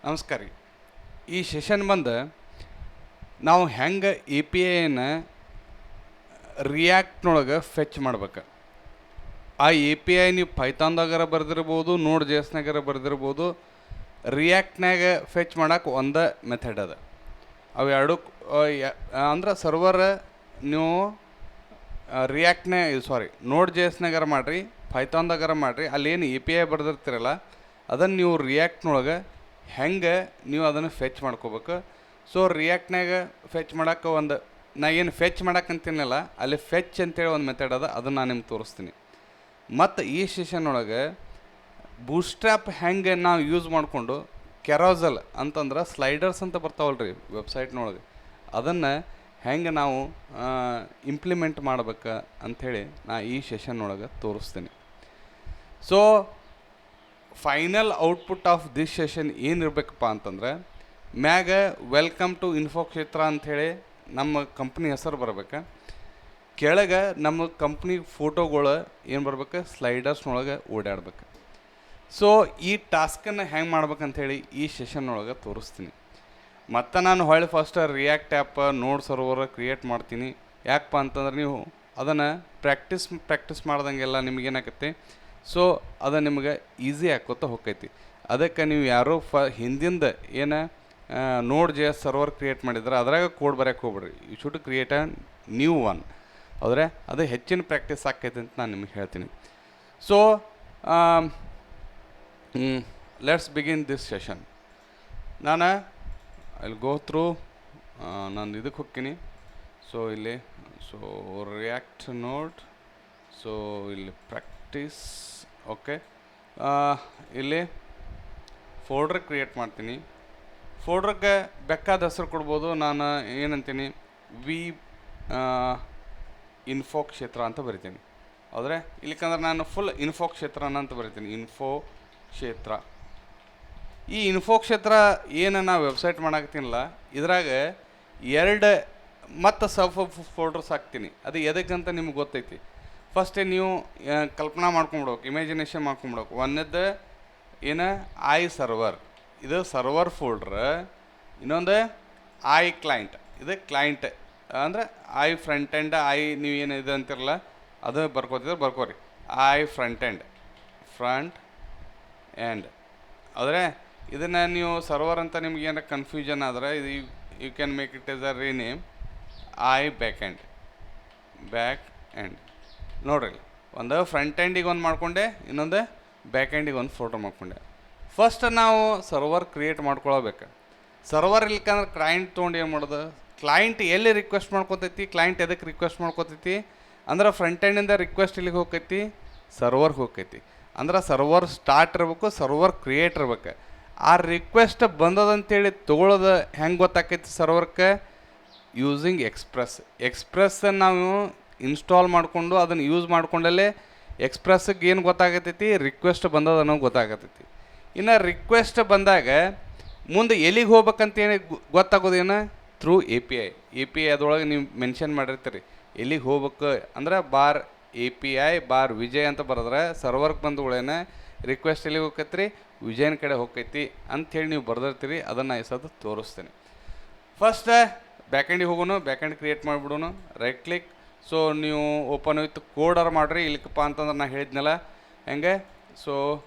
ನಮಸ್ಕಾರ ರೀ. ಈ ಸೆಷನ್ ಬಂದು ನಾವು ಹೆಂಗೆ ಎ ಪಿ ಐನ ರಿಯಾಕ್ಟ್ನೊಳಗೆ ಫೆಚ್ ಮಾಡ್ಬೇಕು. ಆ ಎ ಪಿ ಐ ನೀವು ಪೈಥಾನ್ದಾಗಾರ ಬರೆದಿರ್ಬೋದು, ನೋಡ್ ಜೇಸ್ನಾಗಾರ ಬರೆದಿರ್ಬೋದು. ರಿಯಾಕ್ಟ್ನಾಗ ಫೆಚ್ ಮಾಡೋಕೆ ಒಂದು ಮೆಥಡ್ ಅದ. ಅವು ಎರಡು ಅಂದ್ರೆ ಸರ್ವರ್ ನೀವು ನೋಡ್ ಜೇಸ್ನಾಗಾರ ಮಾಡಿರಿ, ಪೈಥಾನ್ದಾಗಾರ ಮಾಡಿರಿ. ಅಲ್ಲೇನು ಎ ಪಿ ಐ ಬರೆದಿರ್ತೀರಲ್ಲ ಅದನ್ನು ನೀವು ರಿಯಾಕ್ಟ್ನೊಳಗೆ ಹೆಂಗೆ ನೀವು ಅದನ್ನು ಫೆಚ್ ಮಾಡ್ಕೋಬೇಕು. ಸೊ ರಿಯಾಕ್ಟ್ನಾಗ ಫೆಚ್ ಮಾಡೋಕೆ ನಾ ಏನು ಫೆಚ್ ಮಾಡಕ್ಕಂತೀನಲ್ಲ ಅಲ್ಲಿ ಫೆಚ್ ಅಂತೇಳಿ ಒಂದು ಮೆಥಡ್ ಅದ, ಅದನ್ನು ನಾನು ನಿಮ್ಗೆ ತೋರಿಸ್ತೀನಿ. ಮತ್ತು ಈ ಸೆಷನ್ ಒಳಗೆ ಬೂಟ್ಸ್ಟ್ರ್ಯಾಪ್ ಹೆಂಗೆ ನಾವು ಯೂಸ್ ಮಾಡಿಕೊಂಡು ಕೆರೋಸಲ್ ಅಂತಂದ್ರೆ ಸ್ಲೈಡರ್ಸ್ ಅಂತ ಬರ್ತಾವಲ್ರಿ ವೆಬ್ಸೈಟ್ನೊಳಗೆ, ಅದನ್ನು ಹೆಂಗೆ ನಾವು ಇಂಪ್ಲಿಮೆಂಟ್ ಮಾಡ್ಬೇಕು ಅಂಥೇಳಿ ನಾ ಈ ಸೆಷನ್ ಒಳಗೆ ತೋರಿಸ್ತೀನಿ. So final output of this session ಏನಿರಬೇಕಪ್ಪ ಅಂತಂದ್ರೆ ಮ್ಯಾಗ ವೆಲ್ಕಮ್ ಟು ಇನ್ಫೋಕ್ಷೇತ್ರ ಅಂಥೇಳಿ ನಮ್ಮ ಕಂಪ್ನಿ ಹೆಸರು ಬರ್ಬೇಕು. ಕೆಳಗೆ ನಮ್ಮ ಕಂಪ್ನಿ ಫೋಟೋಗಳು ಏನು ಬರ್ಬೇಕು, ಸ್ಲೈಡರ್ಸ್ನೊಳಗೆ ಓಡಾಡ್ಬೇಕು. ಸೊ ಈ ಟಾಸ್ಕನ್ನು ಹೆಂಗೆ ಮಾಡ್ಬೇಕಂಥೇಳಿ ಈ ಸೆಷನ್ ಒಳಗೆ ತೋರಿಸ್ತೀನಿ. ಮತ್ತು ನಾನು ಹೊಳ್ಳಿ ಫಸ್ಟ್ ರಿಯಾಕ್ಟ್ ಆ್ಯಪ್ ನೋಡ್ ಸರ್ವರ್ ಕ್ರಿಯೇಟ್ ಮಾಡ್ತೀನಿ. ಯಾಕಪ್ಪ ಅಂತಂದ್ರೆ ನೀವು ಅದನ್ನು ಪ್ರಾಕ್ಟೀಸ್ ಮಾಡ್ದಂಗೆಲ್ಲ ನಿಮಗೇನಾಗತ್ತೆ, ಸೊ ಅದು ನಿಮಗೆ ಈಸಿ ಆಕೋತ ಹೋಗ್ತೈತಿ. ಅದಕ್ಕೆ ನೀವು ಯಾರೋ ಹಿಂದಿಂದ ಏನು ನೋಡ್ ಜೆ ಎಸ್ ಸರ್ವರ್ ಕ್ರಿಯೇಟ್ ಮಾಡಿದ್ರೆ ಅದ್ರಾಗ ಕೋಡ್ ಬರೋಕ್ಕೆ ಹೋಗ್ಬಿಡ್ರಿ. You should create a new one. ಆದರೆ ಅದು ಹೆಚ್ಚಿನ ಪ್ರಾಕ್ಟೀಸ್ ಆಕೈತೆ ಅಂತ ನಾನು ನಿಮಗೆ ಹೇಳ್ತೀನಿ. So let's begin this session. ನಾನು ಅಲ್ಲಿ ಗೋ ಥ್ರೂ ನಾನು ಇದಕ್ಕೆ ಹೋಗ್ತೀನಿ. ಸೊ ಇಲ್ಲಿ ರಿಯಾಕ್ಟ್ ನೋಡ್, ಸೊ ಇಲ್ಲಿ ಪ್ರಾಕ್ಟೀಸ್. ಓಕೆ, ಇಲ್ಲಿ ಫೋಲ್ಡರ್ ಕ್ರಿಯೇಟ್ ಮಾಡ್ತೀನಿ. ಫೋಲ್ಡ್ರಿಗೆ ಬೇಕಾದ ಹೆಸರು ಕೊಡ್ಬೋದು. ನಾನು ಏನಂತೀನಿ, ಇನ್ಫೋ ಕ್ಷೇತ್ರ ಅಂತ ಬರಿತೀನಿ. ಆದರೆ ಇಲ್ಲಿಕಂದ್ರೆ ನಾನು ಫುಲ್ ಇನ್ಫೋ ಕ್ಷೇತ್ರನ ಅಂತ ಬರಿತೀನಿ. ಇನ್ಫೋ ಕ್ಷೇತ್ರ. ಈ ಇನ್ಫೋ ಕ್ಷೇತ್ರ ಏನು ನಾವು ವೆಬ್ಸೈಟ್ ಮಾಡಾಕ್ತೀನಲ್ಲ ಇದ್ರಾಗ ಎರಡು ಮತ್ತು ಫೋಲ್ಡರ್ಸ್ ಹಾಕ್ತೀನಿ. ಅದು ಎದಕ್ಕಂತ ನಿಮ್ಗೆ ಗೊತ್ತೈತಿ. ಫಸ್ಟೇ ನೀವು ಕಲ್ಪನಾ ಮಾಡ್ಕೊಂಬಿಡ್ಬೇಕು, ಇಮ್ಯಾಜಿನೇಷನ್ ಮಾಡ್ಕೊಂಬಿಡ್ಬೇಕು. ಒಂದದ್ದು ಏನು, ಐ ಸರ್ವರ್, ಇದು ಸರ್ವರ್ ಫೋಲ್ಡ್ರ್. ಇನ್ನೊಂದು ಐ ಕ್ಲೈಂಟ್, ಇದು ಕ್ಲೈಂಟ್ ಅಂದರೆ ಐ ಫ್ರಂಟ್ ಎಂಡ್. ನೀವು ಏನು ಇದು ಅಂತಿರಲ್ಲ ಅದು ಬರ್ಕೋರಿ. I front end. ಆದರೆ ಇದನ್ನು ನೀವು ಸರ್ವರ್ ಅಂತ ನಿಮ್ಗೆ ಏನಾರ ಕನ್ಫ್ಯೂಷನ್ ಆದರೆ ಇದು you can make it as a rename I back end. ನೋಡ್ರಿ, ಒಂದು ಫ್ರಂಟ್ ಎಂಡಿಗೆ ಒಂದು ಮಾಡ್ಕೊಂಡೆ, ಇನ್ನೊಂದು ಬ್ಯಾಕ್ ಎಂಡಿಗೆ ಒಂದು ಫೋಟೋ ಮಾಡ್ಕೊಂಡೆ. ಫಸ್ಟ್ ನಾವು ಸರ್ವರ್ ಕ್ರಿಯೇಟ್ ಮಾಡ್ಕೊಳ್ಬೇಕು. ಸರ್ವರ್ ಇಲ್ಕಂದ್ರೆ ಕ್ಲೈಂಟ್ ತೊಗೊಂಡು ಏನು ಮಾಡೋದು, ಕ್ಲೈಂಟ್ ಎಲ್ಲಿ ರಿಕ್ವೆಸ್ಟ್ ಮಾಡ್ಕೊತೈತಿ, ಕ್ಲೈಂಟ್ ಎದಕ್ಕೆ ರಿಕ್ವೆಸ್ಟ್ ಮಾಡ್ಕೊತೈತಿ ಅಂದ್ರೆ ಫ್ರಂಟ್ ಎಂಡಿಂದ ರಿಕ್ವೆಸ್ಟ್ ಇಲ್ಲಿಗೆ ಹೋಗ್ತೈತಿ, ಸರ್ವರ್ಗೆ ಹೋಗ್ತೈತಿ. ಅಂದ್ರೆ ಸರ್ವರ್ ಸ್ಟಾರ್ಟ್ ಇರ್ಬೇಕು, ಸರ್ವರ್ ಕ್ರಿಯೇಟ್ ಇರ್ಬೇಕು. ಆ ರಿಕ್ವೆಸ್ಟ್ ಬಂದದಂತೇಳಿ ತೊಗೊಳೋದು ಹೆಂಗೆ ಗೊತ್ತಾಕೈತಿ ಸರ್ವರ್ಗೆ, ಯೂಸಿಂಗ್ ಎಕ್ಸ್ಪ್ರೆಸ್ ನಾವು ಇನ್ಸ್ಟಾಲ್ ಮಾಡಿಕೊಂಡು ಅದನ್ನು ಯೂಸ್ ಮಾಡ್ಕೊಂಡಲ್ಲೇ ಎಕ್ಸ್ಪ್ರೆಸ್ಗೆ ಏನು ಗೊತ್ತಾಗತೈತಿ, ರಿಕ್ವೆಸ್ಟ್ ಬಂದದನ್ನೋ ಗೊತ್ತಾಗತೈತಿ. ಇನ್ನು ರಿಕ್ವೆಸ್ಟ್ ಬಂದಾಗ ಮುಂದೆ ಎಲ್ಲಿಗೆ ಹೋಗ್ಬೇಕಂತೇಳಿ ಗೊತ್ತಾಗೋದೇನು, ಥ್ರೂ ಎ ಪಿ ಐ ಅದರೊಳಗೆ ನೀವು ಮೆನ್ಷನ್ ಮಾಡಿರ್ತೀರಿ ಎಲ್ಲಿಗೆ ಹೋಗ್ಬೇಕು ಅಂದ್ರೆ API/ವಿಜಯ್ ಅಂತ ಬರೆದ್ರೆ ಸರ್ವರ್ಗೆ ಬಂದಗಳೇನ ರಿಕ್ವೆಸ್ಟ್ ಎಲ್ಲಿಗೆ ಹೋಗ್ತೈತಿ, ವಿಜಯನ ಕಡೆ ಹೋಗ್ತೈತಿ ಅಂಥೇಳಿ ನೀವು ಬರೆದಿರ್ತೀರಿ. ಅದನ್ನು ಇಸೋದು ತೋರಿಸ್ತೀನಿ. ಫಸ್ಟ್ ಬ್ಯಾಕೆಂಡಿಗೆ ಹೋಗೋಣ, ಬ್ಯಾಕೆಂಡ್ ಕ್ರಿಯೇಟ್ ಮಾಡಿಬಿಡೋಣ. Right click. ಸೊ ನೀವು ಓಪನ್ ವಿತ್ ಕೋಡರ್ ಮಾಡಿರಿ. ಇಲ್ಲಿಕಪ್ಪ ಅಂತಂದ್ರೆ ನಾನು ಹೇಳಿದ್ನಲ್ಲ ಹೆಂಗೆ. ಸೊ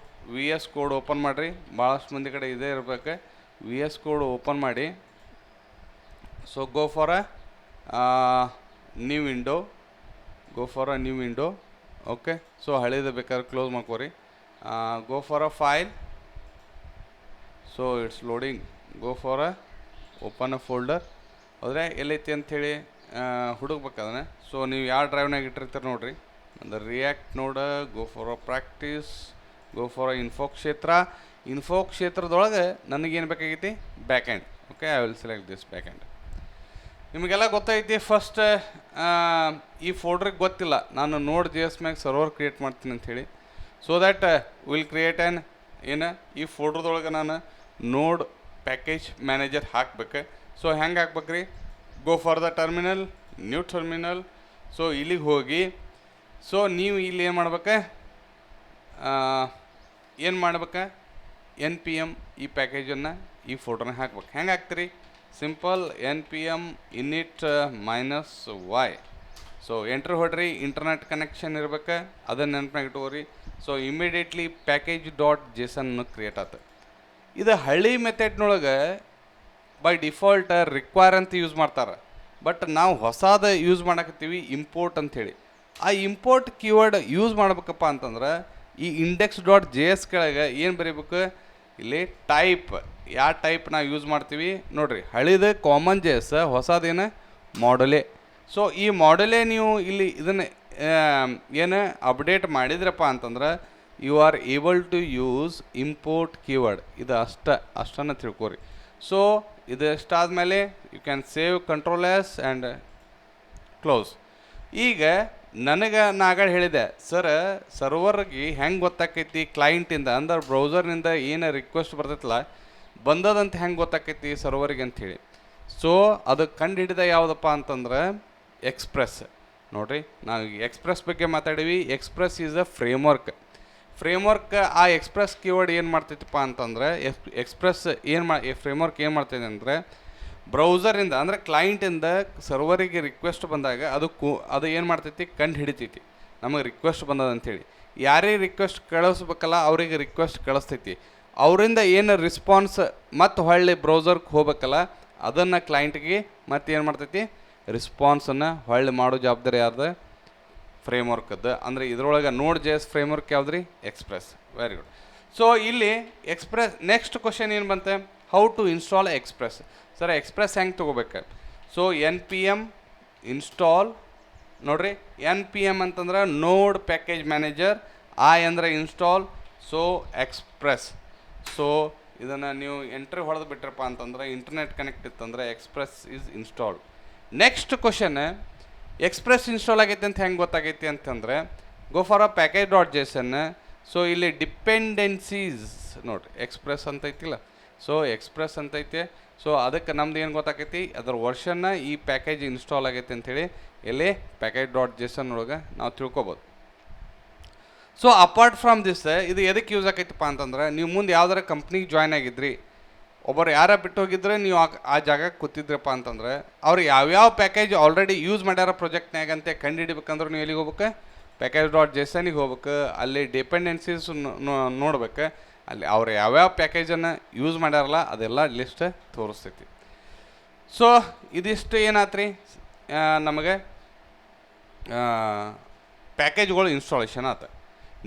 VS ಕೋಡ್ ಓಪನ್ ಮಾಡಿರಿ. ಭಾಳಷ್ಟು ಮಂದಿ ಕಡೆ ಇದೇ ಇರಬೇಕು. VS ಕೋಡ್ ಓಪನ್ ಮಾಡಿ. So go for a new window. Okay, so ಹಳೇದು ಬೇಕಾದ್ರೆ ಕ್ಲೋಸ್ ಮಾಡ್ಕೋರಿ. Go for a file. So it's loading. Go for a open a folder. ಆದರೆ ಎಲ್ಲೈತಿ ಅಂಥೇಳಿ ಹುಡುಕ್ಬೇಕು ಅದನ್ನು. ಸೊ ನೀವು ಯಾವ ಡ್ರೈವ್ನಾಗ ಇಟ್ಟಿರ್ತೀರಿ ನೋಡಿರಿ. ಒಂದು ರಿಯಾಕ್ಟ್ ನೋಡ, go for a practice, go for a info ಕ್ಷೇತ್ರದೊಳಗೆ ನನಗೇನು ಬೇಕಾಗೈತಿ, back end. Okay, I will select this back end. ನಿಮಗೆಲ್ಲ ಗೊತ್ತೈತಿ. ಫಸ್ಟ್ ಈ ಫೋಲ್ಡ್ರಿಗೆ ಗೊತ್ತಿಲ್ಲ ನಾನು ನೋಡ್ JS ಮ್ಯಾಗ ಸರ್ವರ್ ಕ್ರಿಯೇಟ್ ಮಾಡ್ತೀನಿ ಅಂಥೇಳಿ. ಸೊ ದ್ಯಾಟ್ ವಿಲ್ ಕ್ರಿಯೇಟ್ ಈ ಫೋಲ್ಡ್ರದೊಳಗೆ ನಾನು ನೋಡ್ ಪ್ಯಾಕೇಜ್ ಮ್ಯಾನೇಜರ್ ಹಾಕ್ಬೇಕು. ಸೊ ಹೆಂಗೆ ಹಾಕ್ಬೇಕ್ರಿ, go for the new terminal. So ಇಲ್ಲಿಗೆ ಹೋಗಿ, ಸೊ ನೀವು ಇಲ್ಲಿ ಏನು ಮಾಡ್ಬೇಕು, NPM ಈ ಪ್ಯಾಕೇಜನ್ನು ಈ ಫೋಲ್ಡರ್ನ ಹಾಕ್ಬೇಕು. ಹೆಂಗೆ ಹಾಕ್ತೀರಿ? Simple npm init minus y. So enter ಹೊಡ್ರಿ, ಇಂಟರ್ನೆಟ್ ಕನೆಕ್ಷನ್ ಇರ್ಬೇಕು, ಅದನ್ನು ನೆನಪಿನಾಗ ಇಟ್ಕೋರಿ. So immediately package dot JSON create ಆತ. ಇದು ಹಳ್ಳಿ ಮೆಥಡ್ನೊಳಗೆ ಬೈ ಡಿಫಾಲ್ಟ್ ರಿಕ್ವೈರ್ ಅಂತ ಯೂಸ್ ಮಾಡ್ತಾರೆ. ಬಟ್ ನಾವು ಹೊಸದ ಯೂಸ್ ಮಾಡಕತ್ತೀವಿ, ಇಂಪೋರ್ಟ್ ಅಂಥೇಳಿ. ಆ ಇಂಪೋರ್ಟ್ ಕೀವರ್ಡ್ ಯೂಸ್ ಮಾಡ್ಬೇಕಪ್ಪ ಅಂತಂದ್ರೆ ಈ ಇಂಡೆಕ್ಸ್ ಡಾಟ್ ಜೆ ಎಸ್ ಕೆಳಗೆ ಏನು ಬರೀಬೇಕು? ಇಲ್ಲಿ ಟೈಪ್, ಯಾವ ಟೈಪ್ ನಾವು ಯೂಸ್ ಮಾಡ್ತೀವಿ ನೋಡಿರಿ. ಹಳಿದ ಕಾಮನ್ ಜೆ ಎಸ್, ಹೊಸದೇನು ಮಾಡಲೇ. ಸೊ ಈ ಮಾಡಲೇ ನೀವು ಇಲ್ಲಿ ಇದನ್ನು ಏನು ಅಪ್ಡೇಟ್ ಮಾಡಿದ್ರಪ್ಪ ಅಂತಂದ್ರೆ you are able to use import keyword. ಇದು ಅಷ್ಟನ್ನು ತಿಳ್ಕೊರಿ. ಸೊ ಇದು ಎಷ್ಟಾದಮೇಲೆ you can save control S and close. ಈಗ ನನಗೆ ನಾಗಡೆ ಹೇಳಿದೆ ಸರ್, ಸರ್ವರ್ಗೆ ಹೆಂಗೆ ಗೊತ್ತಾಕೈತಿ ಕ್ಲೈಂಟಿಂದ ಅಂದ್ರೆ ಬ್ರೌಸರ್ನಿಂದ ಏನು ರಿಕ್ವೆಸ್ಟ್ ಬರ್ತೈತಲ್ಲ ಬಂದದಂತ ಹೆಂಗೆ ಗೊತ್ತಾಕೈತಿ ಸರ್ವರಿಗೆ ಅಂಥೇಳಿ. ಸೊ ಅದು ಕಂಡು ಹಿಡಿದ ಯಾವುದಪ್ಪ ಅಂತಂದ್ರೆ ಎಕ್ಸ್ಪ್ರೆಸ್. ನೋಡಿರಿ, ನಾವು ಎಕ್ಸ್ಪ್ರೆಸ್ ಬಗ್ಗೆ ಮಾತಾಡೀವಿ. Express is a framework. ಆ ಎಕ್ಸ್ಪ್ರೆಸ್ ಕೀವರ್ಡ್ ಏನು ಮಾಡ್ತೈತಪ್ಪ ಅಂತಂದ್ರೆ ಫ್ರೇಮ್ವರ್ಕ್ ಏನು ಮಾಡ್ತೈತೆ ಅಂದರೆ ಬ್ರೌಸರಿಂದ ಅಂದರೆ ಕ್ಲೈಂಟಿಂದ ಸರ್ವರಿಗೆ ರಿಕ್ವೆಸ್ಟ್ ಬಂದಾಗ ಅದು ಏನು ಮಾಡ್ತೈತಿ? ಕಂಡು ಹಿಡಿತೈತಿ ನಮಗೆ ರಿಕ್ವೆಸ್ಟ್ ಬಂದದಂಥೇಳಿ. ಯಾರಿಗೆ ರಿಕ್ವೆಸ್ಟ್ ಕಳಿಸ್ಬೇಕಲ್ಲ ಅವರಿಗೆ ರಿಕ್ವೆಸ್ಟ್ ಕಳಿಸ್ತೈತಿ. ಅವರಿಂದ ಏನು ರಿಸ್ಪಾನ್ಸ್ ಮತ್ತು ಹೊಳ್ಳಿ ಬ್ರೌಸರ್ಗೆ ಹೋಗ್ಬೇಕಲ್ಲ ಅದನ್ನು ಕ್ಲೈಂಟ್ಗೆ ಮತ್ತೆ ಏನು ಮಾಡ್ತೈತಿ? ರಿಸ್ಪಾನ್ಸನ್ನು ಹೊಳ್ಳಿ ಮಾಡೋ ಜವಾಬ್ದಾರಿ ಯಾರ್ದು? ಫ್ರೇಮ್ವರ್ಕದ್ದು. ಅಂದರೆ ಇದರೊಳಗೆ ನೋಡ್ ಜೆ ಎಸ್ ಫ್ರೇಮ್ವರ್ಕ್ ಯಾವ್ದು ರೀ? ಎಕ್ಸ್ಪ್ರೆಸ್. Very good. ಸೊ ಇಲ್ಲಿ ಎಕ್ಸ್ಪ್ರೆಸ್ ನೆಕ್ಸ್ಟ್ ಕ್ವಶನ್ ಏನು ಬಂತೆ? How to install express. Sir express ಹೆಂಗೆ ತೊಗೋಬೇಕು? So npm install. ನೋಡಿರಿ, npm ಅಂತಂದ್ರೆ ನೋಡ್ ಪ್ಯಾಕೇಜ್ ಮ್ಯಾನೇಜರ್, ಅಂದರೆ ಇನ್ಸ್ಟಾಲ್. So express. ಸೊ ಇದನ್ನು ನೀವು ಎಂಟ್ರಿ ಹೊಡೆದು ಬಿಟ್ರಪ್ಪ ಅಂತಂದ್ರೆ ಇಂಟರ್ನೆಟ್ ಕನೆಕ್ಟ್ ಇತ್ತಂದ್ರೆ express is installed. Next question, express install ಆಗೈತೆ ಅಂತ ಹೆಂಗೆ ಗೊತ್ತಾಗೈತಿ ಅಂತಂದರೆ go for a package dot JSON. So ಇಲ್ಲಿ ಡಿಪೆಂಡೆನ್ಸೀಸ್ ನೋಡಿರಿ, ಎಕ್ಸ್ಪ್ರೆಸ್ ಅಂತ ಐತಿಲ್ಲ. ಸೊ ಎಕ್ಸ್ಪ್ರೆಸ್ ಅಂತೈತೆ. ಸೊ ಅದಕ್ಕೆ ನಮ್ದು ಏನು ಗೊತ್ತಾಕೈತಿ? ಅದರ ವರ್ಷನ್ನ ಈ ಪ್ಯಾಕೇಜ್ ಇನ್ಸ್ಟಾಲ್ ಆಗೈತೆ ಅಂಥೇಳಿ ಎಲ್ಲಿ ಪ್ಯಾಕೇಜ್ ಡಾಟ್ ಜೇಸನ್ ಒಳಗೆ ನಾವು ತಿಳ್ಕೊಬೋದು. ಸೊ ಅಪಾರ್ಟ್ ಫ್ರಮ್ ದಿಸ್, ಇದು ಎದಕ್ಕೆ ಯೂಸ್ ಆಕೈತಪ್ಪ ಅಂತಂದ್ರೆ ನೀವು ಮುಂದೆ ಯಾವ್ದಾರ ಕಂಪ್ನಿಗೆ ಜಾಯ್ನ್ ಆಗಿದ್ರಿ, ಒಬ್ಬರು ಯಾರ ಬಿಟ್ಟು ಹೋಗಿದ್ರೆ ನೀವು ಆ ಜಾಗಕ್ಕೆ ಕೂತಿದ್ರಪ್ಪ ಅಂತಂದ್ರೆ ಅವ್ರು ಯಾವ್ಯಾವ ಪ್ಯಾಕೇಜ್ ಆಲ್ರೆಡಿ ಯೂಸ್ ಮಾಡ್ಯಾರ ಪ್ರಾಜೆಕ್ಟ್ನಾಗ ಅಂತ ಕಂಡು ಹಿಡಿಬೇಕಂದ್ರೆ ನೀವು ಎಲ್ಲಿಗೆ ಹೋಗ್ಬೇಕು? ಪ್ಯಾಕೇಜ್ ಡಾಟ್ ಜೇಸನಿಗೆ ಹೋಗ್ಬೇಕು. ಅಲ್ಲಿ ಡಿಪೆಂಡೆನ್ಸೀಸ್ ನೋಡ್ಬೇಕು. ಅಲ್ಲಿ ಅವ್ರು ಯಾವ್ಯಾವ ಪ್ಯಾಕೇಜನ್ನು ಯೂಸ್ ಮಾಡ್ಯಾರಲ್ಲ ಅದೆಲ್ಲ ಲಿಸ್ಟ್ ತೋರಿಸ್ತೈತಿ. ಸೊ ಇದಿಷ್ಟು ಏನಾತ್ರಿ ನಮಗೆ ಪ್ಯಾಕೇಜ್ಗಳು ಇನ್ಸ್ಟಾಲೇಷನ್ ಆತ.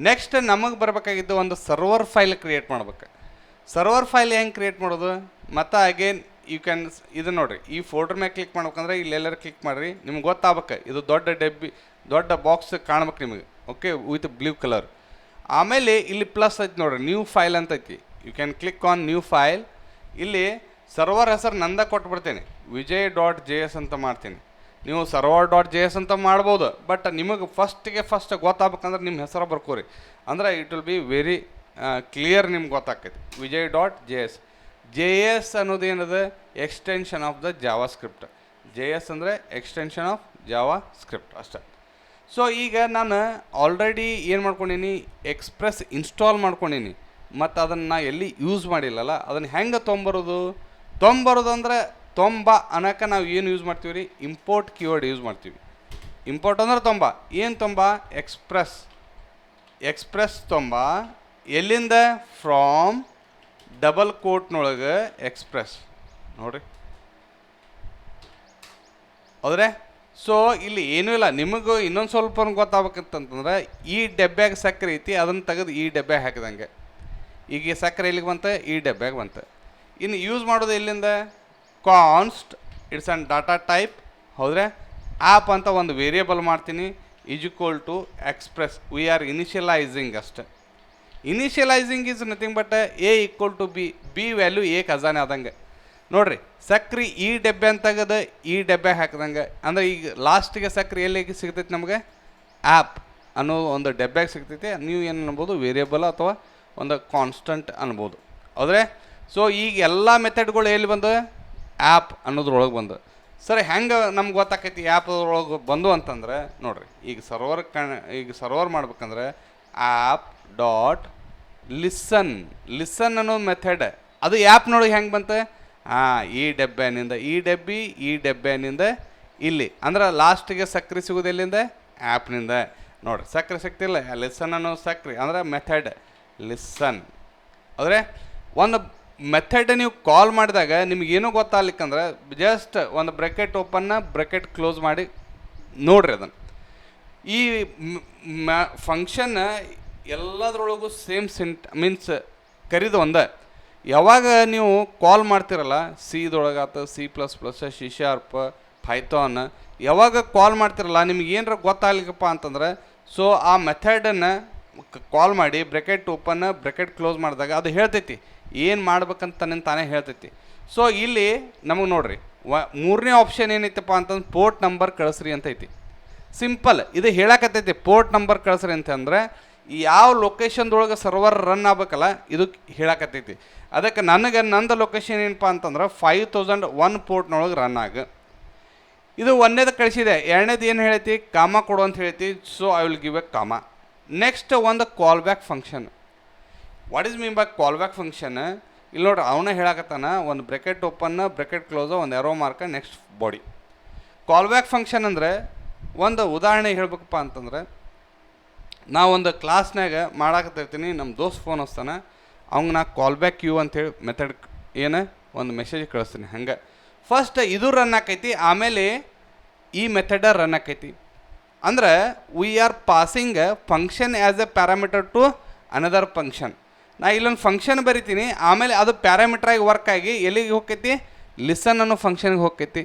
ನೆಕ್ಸ್ಟ್ ನಮಗೆ ಬರಬೇಕಾಗಿದ್ದು ಒಂದು ಸರ್ವರ್ ಫೈಲ್ ಕ್ರಿಯೇಟ್ ಮಾಡ್ಬೇಕು. ಸರ್ವರ್ ಫೈಲ್ ಹೆಂಗೆ ಕ್ರಿಯೇಟ್ ಮಾಡೋದು? ಮತ್ತು ಅಗೇನ್ ಯು ಕ್ಯಾನ್ ಇದು ನೋಡಿರಿ, ಈ ಫೋಲ್ಡರ್ ಮ್ಯಾಗೆ ಕ್ಲಿಕ್ ಮಾಡ್ಬೇಕಂದ್ರೆ ಇಲ್ಲೆಲ್ಲರೂ ಕ್ಲಿಕ್ ಮಾಡಿರಿ. ನಿಮ್ಗೆ ಗೊತ್ತಾಗಬೇಕು, ಇದು ದೊಡ್ಡ ಬಾಕ್ಸ್ ಕಾಣ್ಬೇಕು ನಿಮಗೆ. Okay, with blue colour. ಆಮೇಲೆ ಇಲ್ಲಿ ಪ್ಲಸ್ ಐತಿ ನೋಡಿರಿ, ನ್ಯೂ ಫೈಲ್ ಅಂತ ಐತಿ. You can click on new file. ಇಲ್ಲಿ ಸರ್ವರ್ ಹೆಸರು ನಂದ ಕೊಟ್ಬಿಡ್ತೇನೆ, vijay.js ಅಂತ ಮಾಡ್ತೀನಿ. ನೀವು server.js ಅಂತ ಮಾಡ್ಬೋದು. ಬಟ್ ನಿಮಗೆ ಫಸ್ಟ್ ಗೊತ್ತಾಗಬೇಕಂದ್ರೆ ನಿಮ್ಮ ಹೆಸರು ಬರ್ಕೋರಿ. ಅಂದ್ರೆ it will be very clear, ನಿಮ್ಗೆ ಗೊತ್ತಾಗ್ತೈತಿ. vijay.js. JS ಅನ್ನೋದೇನದು? Extension of the JavaScript. JS ಅಂದರೆ ಎಕ್ಸ್ಟೆನ್ಷನ್ ಆಫ್ ಜಾವಾ ಸ್ಕ್ರಿಪ್ಟ್ ಅಷ್ಟೇ. ಸೊ ಈಗ ನಾನು ಆಲ್ರೆಡಿ ಏನು ಮಾಡ್ಕೊಂಡೀನಿ? Express install ಮಾಡ್ಕೊಂಡೀನಿ. ಮತ್ತು ಅದನ್ನು ಎಲ್ಲಿ ಯೂಸ್ ಮಾಡಿಲ್ಲಲ್ಲ, ಅದನ್ನು ಹೆಂಗೆ ತೊಂಬರೋದು ಅಂದರೆ ಅನ್ನೋಕೆ ನಾವು ಏನು ಯೂಸ್ ಮಾಡ್ತೀವಿ ರೀ? ಇಂಪೋರ್ಟ್ ಕೀವರ್ಡ್ ಯೂಸ್ ಮಾಡ್ತೀವಿ. ಇಂಪೋರ್ಟ್ ಅಂದ್ರೆ ಏನು ಎಕ್ಸ್ಪ್ರೆಸ್ ಎಲ್ಲಿಂದ? ಫ್ರಾಮ್ ಡಬಲ್ ಕೋಟ್ನೊಳಗೆ ಎಕ್ಸ್ಪ್ರೆಸ್. ನೋಡಿರಿ ಹೌದ್ರೆ? ಸೊ ಇಲ್ಲಿ ಏನೂ ಇಲ್ಲ, ನಿಮಗೂ ಇನ್ನೊಂದು ಸ್ವಲ್ಪ ಗೊತ್ತಾಗಬೇಕಂತಂದ್ರೆ ಈ ಡಬ್ಬ್ಯಾಗ ಸಕ್ಕರೆ ಐತಿ, ಅದನ್ನು ತೆಗೆದು ಈ ಡಬ್ಬ್ಯಾಗ ಹಾಕಿದಂಗೆ. ಈಗ ಸಕ್ಕರೆ ಎಲ್ಲಿಗೆ ಬಂತು? ಈ ಡಬ್ಬ್ಯಾಗ ಬಂತು. ಇನ್ನು ಯೂಸ್ ಮಾಡೋದು ಎಲ್ಲಿಂದ? Const it's an data type. ಹೌದ್ರೆ? ಆ್ಯಪ್ ಅಂತ ಒಂದು ವೇರಿಯೇಬಲ್ ಮಾಡ್ತೀನಿ, is equal to express. We are initializing ಅಷ್ಟೆ. Initializing is nothing but a equal to b value a ಖಜಾನೆ ಆದಂಗೆ. ನೋಡಿರಿ, ಸಕ್ರೆ ಈ ಡಬ್ಬೆ ಅಂತ ತೆಗೆದು ಈ ಡಬ್ಬೆ ಹಾಕಿದಂಗೆ. ಅಂದರೆ ಈಗ ಲಾಸ್ಟಿಗೆ ಸಕ್ರೆ ಎಲ್ಲಿ ಸಿಗ್ತೈತಿ ನಮಗೆ? ಆ್ಯಪ್ ಅನ್ನೋ ಒಂದು ಡಬ್ಬ್ಯಾಗ ಸಿಗ್ತೈತಿ. ನೀವು ಏನು ಅನ್ಬೋದು? ವೇರಿಯೇಬಲ್ ಅಥವಾ ಒಂದು ಕಾನ್ಸ್ಟಂಟ್ ಅನ್ಬೋದು. ಹೌದ್ರೆ? ಸೊ ಈಗ ಎಲ್ಲ ಮೆಥಡ್ಗಳು ಎಲ್ಲಿ ಬಂದು? ಆ್ಯಪ್ ಅನ್ನೋದ್ರೊಳಗೆ ಬಂದು. ಸರ್ ಹೆಂಗೆ ನಮ್ಗೆ ಗೊತ್ತಾಕೈತಿ ಆ್ಯಪ್ ಒಳಗೆ ಬಂದು ಅಂತಂದ್ರೆ ನೋಡಿರಿ, ಈಗ ಸರ್ವರ್ ಮಾಡ್ಬೇಕಂದ್ರೆ ಆ್ಯಪ್ ಡಾಟ್ ಲಿಸನ್ ಅನ್ನೋ ಮೆಥಡ್ ಅದು ಆ್ಯಪ್ನೊಳಗೆ ಹೆಂಗೆ ಬಂತು? ಈ ಡಬ್ಬ್ಯಾನಿಂದ ಈ ಡಬ್ಬ್ಯಾನಿಂದ ಇಲ್ಲಿ ಅಂದ್ರೆ ಲಾಸ್ಟಿಗೆ ಸಕ್ರೆ ಸಿಗೋದು ಎಲ್ಲಿಂದ? ಆ್ಯಪ್ನಿಂದ. ನೋಡಿರಿ ಸಕ್ರೆ ಸಿಗ್ತಿಲ್ಲ, ಲಿಸನ್ ಅನ್ನೋ ಸಕ್ರೆ ಅಂದ್ರೆ ಮೆಥಡ್ ಲಿಸನ್. ಅಂದರೆ ಒಂದು ಮೆಥಡ್ ನೀವು ಕಾಲ್ ಮಾಡಿದಾಗ ನಿಮಗೇನು ಗೊತ್ತಾಗ್ಲಿಕ್ಕಂದ್ರೆ ಜಸ್ಟ್ ಒಂದು ಬ್ರೆಕೆಟ್ ಓಪನ್ನ ಬ್ರೆಕೆಟ್ ಕ್ಲೋಸ್ ಮಾಡಿ ನೋಡ್ರಿ ಅದನ್ನು. ಈ ಫಂಕ್ಷನ್ ಎಲ್ಲದರೊಳಗೂ ಸೇಮ್ ಮೀನ್ಸ್ ಕರಿದು ಒಂದೇ. ಯಾವಾಗ ನೀವು ಕಾಲ್ ಮಾಡ್ತಿರಲ್ಲ ಸಿದೊಳಗಾತ C++, C#, ಪೈಥಾನ್, ಯಾವಾಗ ಕಾಲ್ ಮಾಡ್ತಿರಲ್ಲ ನಿಮ್ಗೆ ಏನಾರ ಗೊತ್ತಾಗ್ಲಿಕ್ಕಪ್ಪ ಅಂತಂದ್ರೆ ಸೊ ಆ ಮೆಥಡನ್ನು ಕಾಲ್ ಮಾಡಿ ಬ್ರೆಕೆಟ್ ಓಪನ್ ಬ್ರೆಕೆಟ್ ಕ್ಲೋಸ್ ಮಾಡಿದಾಗ ಅದು ಹೇಳ್ತೈತಿ ಏನು ಮಾಡ್ಬೇಕಂತ ತಾನೇ ಹೇಳ್ತೈತಿ. ಸೊ ಇಲ್ಲಿ ನಮಗೆ ನೋಡ್ರಿ ಮೂರನೇ ಆಪ್ಷನ್ ಏನೈತಪ್ಪ ಅಂತಂದ್ರೆ ಪೋರ್ಟ್ ನಂಬರ್ ಕಳಿಸ್ರಿ ಅಂತ ಐತಿ. ಸಿಂಪಲ್ ಇದು ಹೇಳಕತ್ತೈತಿ ಪೋರ್ಟ್ ನಂಬರ್ ಕಳಿಸ್ರಿ ಅಂತಂದ್ರೆ ಯಾವ ಲೊಕೇಶನ್ದೊಳಗೆ ಸರ್ವರ್ ರನ್ ಆಗ್ಬೇಕಲ್ಲ ಇದು ಹೇಳಕತ್ತೈತಿ. ಅದಕ್ಕೆ ನನಗೆ ನಂದು ಲೊಕೇಶನ್ ಏನಪ್ಪ ಅಂತಂದ್ರೆ 5001 ಪೋರ್ಟ್ನೊಳಗೆ ರನ್ ಆಗ. ಇದು ಒಂದೇದು ಕಳಿಸಿದೆ. ಎರಡನೇದು ಏನು ಹೇಳೈತಿ? ಕಾಮ ಕೊಡು ಅಂತ ಹೇಳ್ತಿ. So I will give A ಕಾಮ. ನೆಕ್ಸ್ಟ್ ಒಂದು callback function. What is mean by call back function? ಇಲ್ಲಿ ನೋಡ್ರಿ ಅವನೇ ಹೇಳಕತ್ತಾನ ಒಂದು ಬ್ರೆಕೆಟ್ ಓಪನ್ ಬ್ರೆಕೆಟ್ ಕ್ಲೋಸ್ ಒಂದು arrow mark next body. Call back function ಅಂದರೆ ಒಂದು ಉದಾಹರಣೆ ಹೇಳ್ಬೇಕಪ್ಪ ಅಂತಂದ್ರೆ ನಾವೊಂದು ಕ್ಲಾಸ್ನಾಗ ಮಾಡಾಕತ್ತಿರ್ತೀನಿ, ನಮ್ಮ ದೋಸ್ತ್ ಫೋನ್ ಹಚ್ತಾನೆ, ಅವ್ಗೆ ನಾ ಕಾಲ್ ಬ್ಯಾಕ್ ಯು ಅಂತೇಳಿ ಮೆಥಡ್ ಏನು ಒಂದು ಮೆಸೇಜ್ ಕಳಿಸ್ತೀನಿ. ಹಂಗೆ ಫಸ್ಟ್ ಇದು ರನ್ ಆಕೈತಿ, ಆಮೇಲೆ ಈ ಮೆಥಡ ರನ್ ಆಕೈತಿ. ಅಂದ್ರೆ we are passing function as a parameter to another function. ನಾ ಇಲ್ಲೊಂದು ಫಂಕ್ಷನ್ ಬರಿತೀನಿ, ಆಮೇಲೆ ಅದು ಪ್ಯಾರಾಮೀಟ್ರಾಗಿ ವರ್ಕ್ ಆಗಿ ಎಲ್ಲಿಗೆ ಹೋಗ್ತೈತಿ? ಲಿಸನ್ ಅನ್ನೋ ಫಂಕ್ಷನ್ಗೆ ಹೋಗ್ತೈತಿ.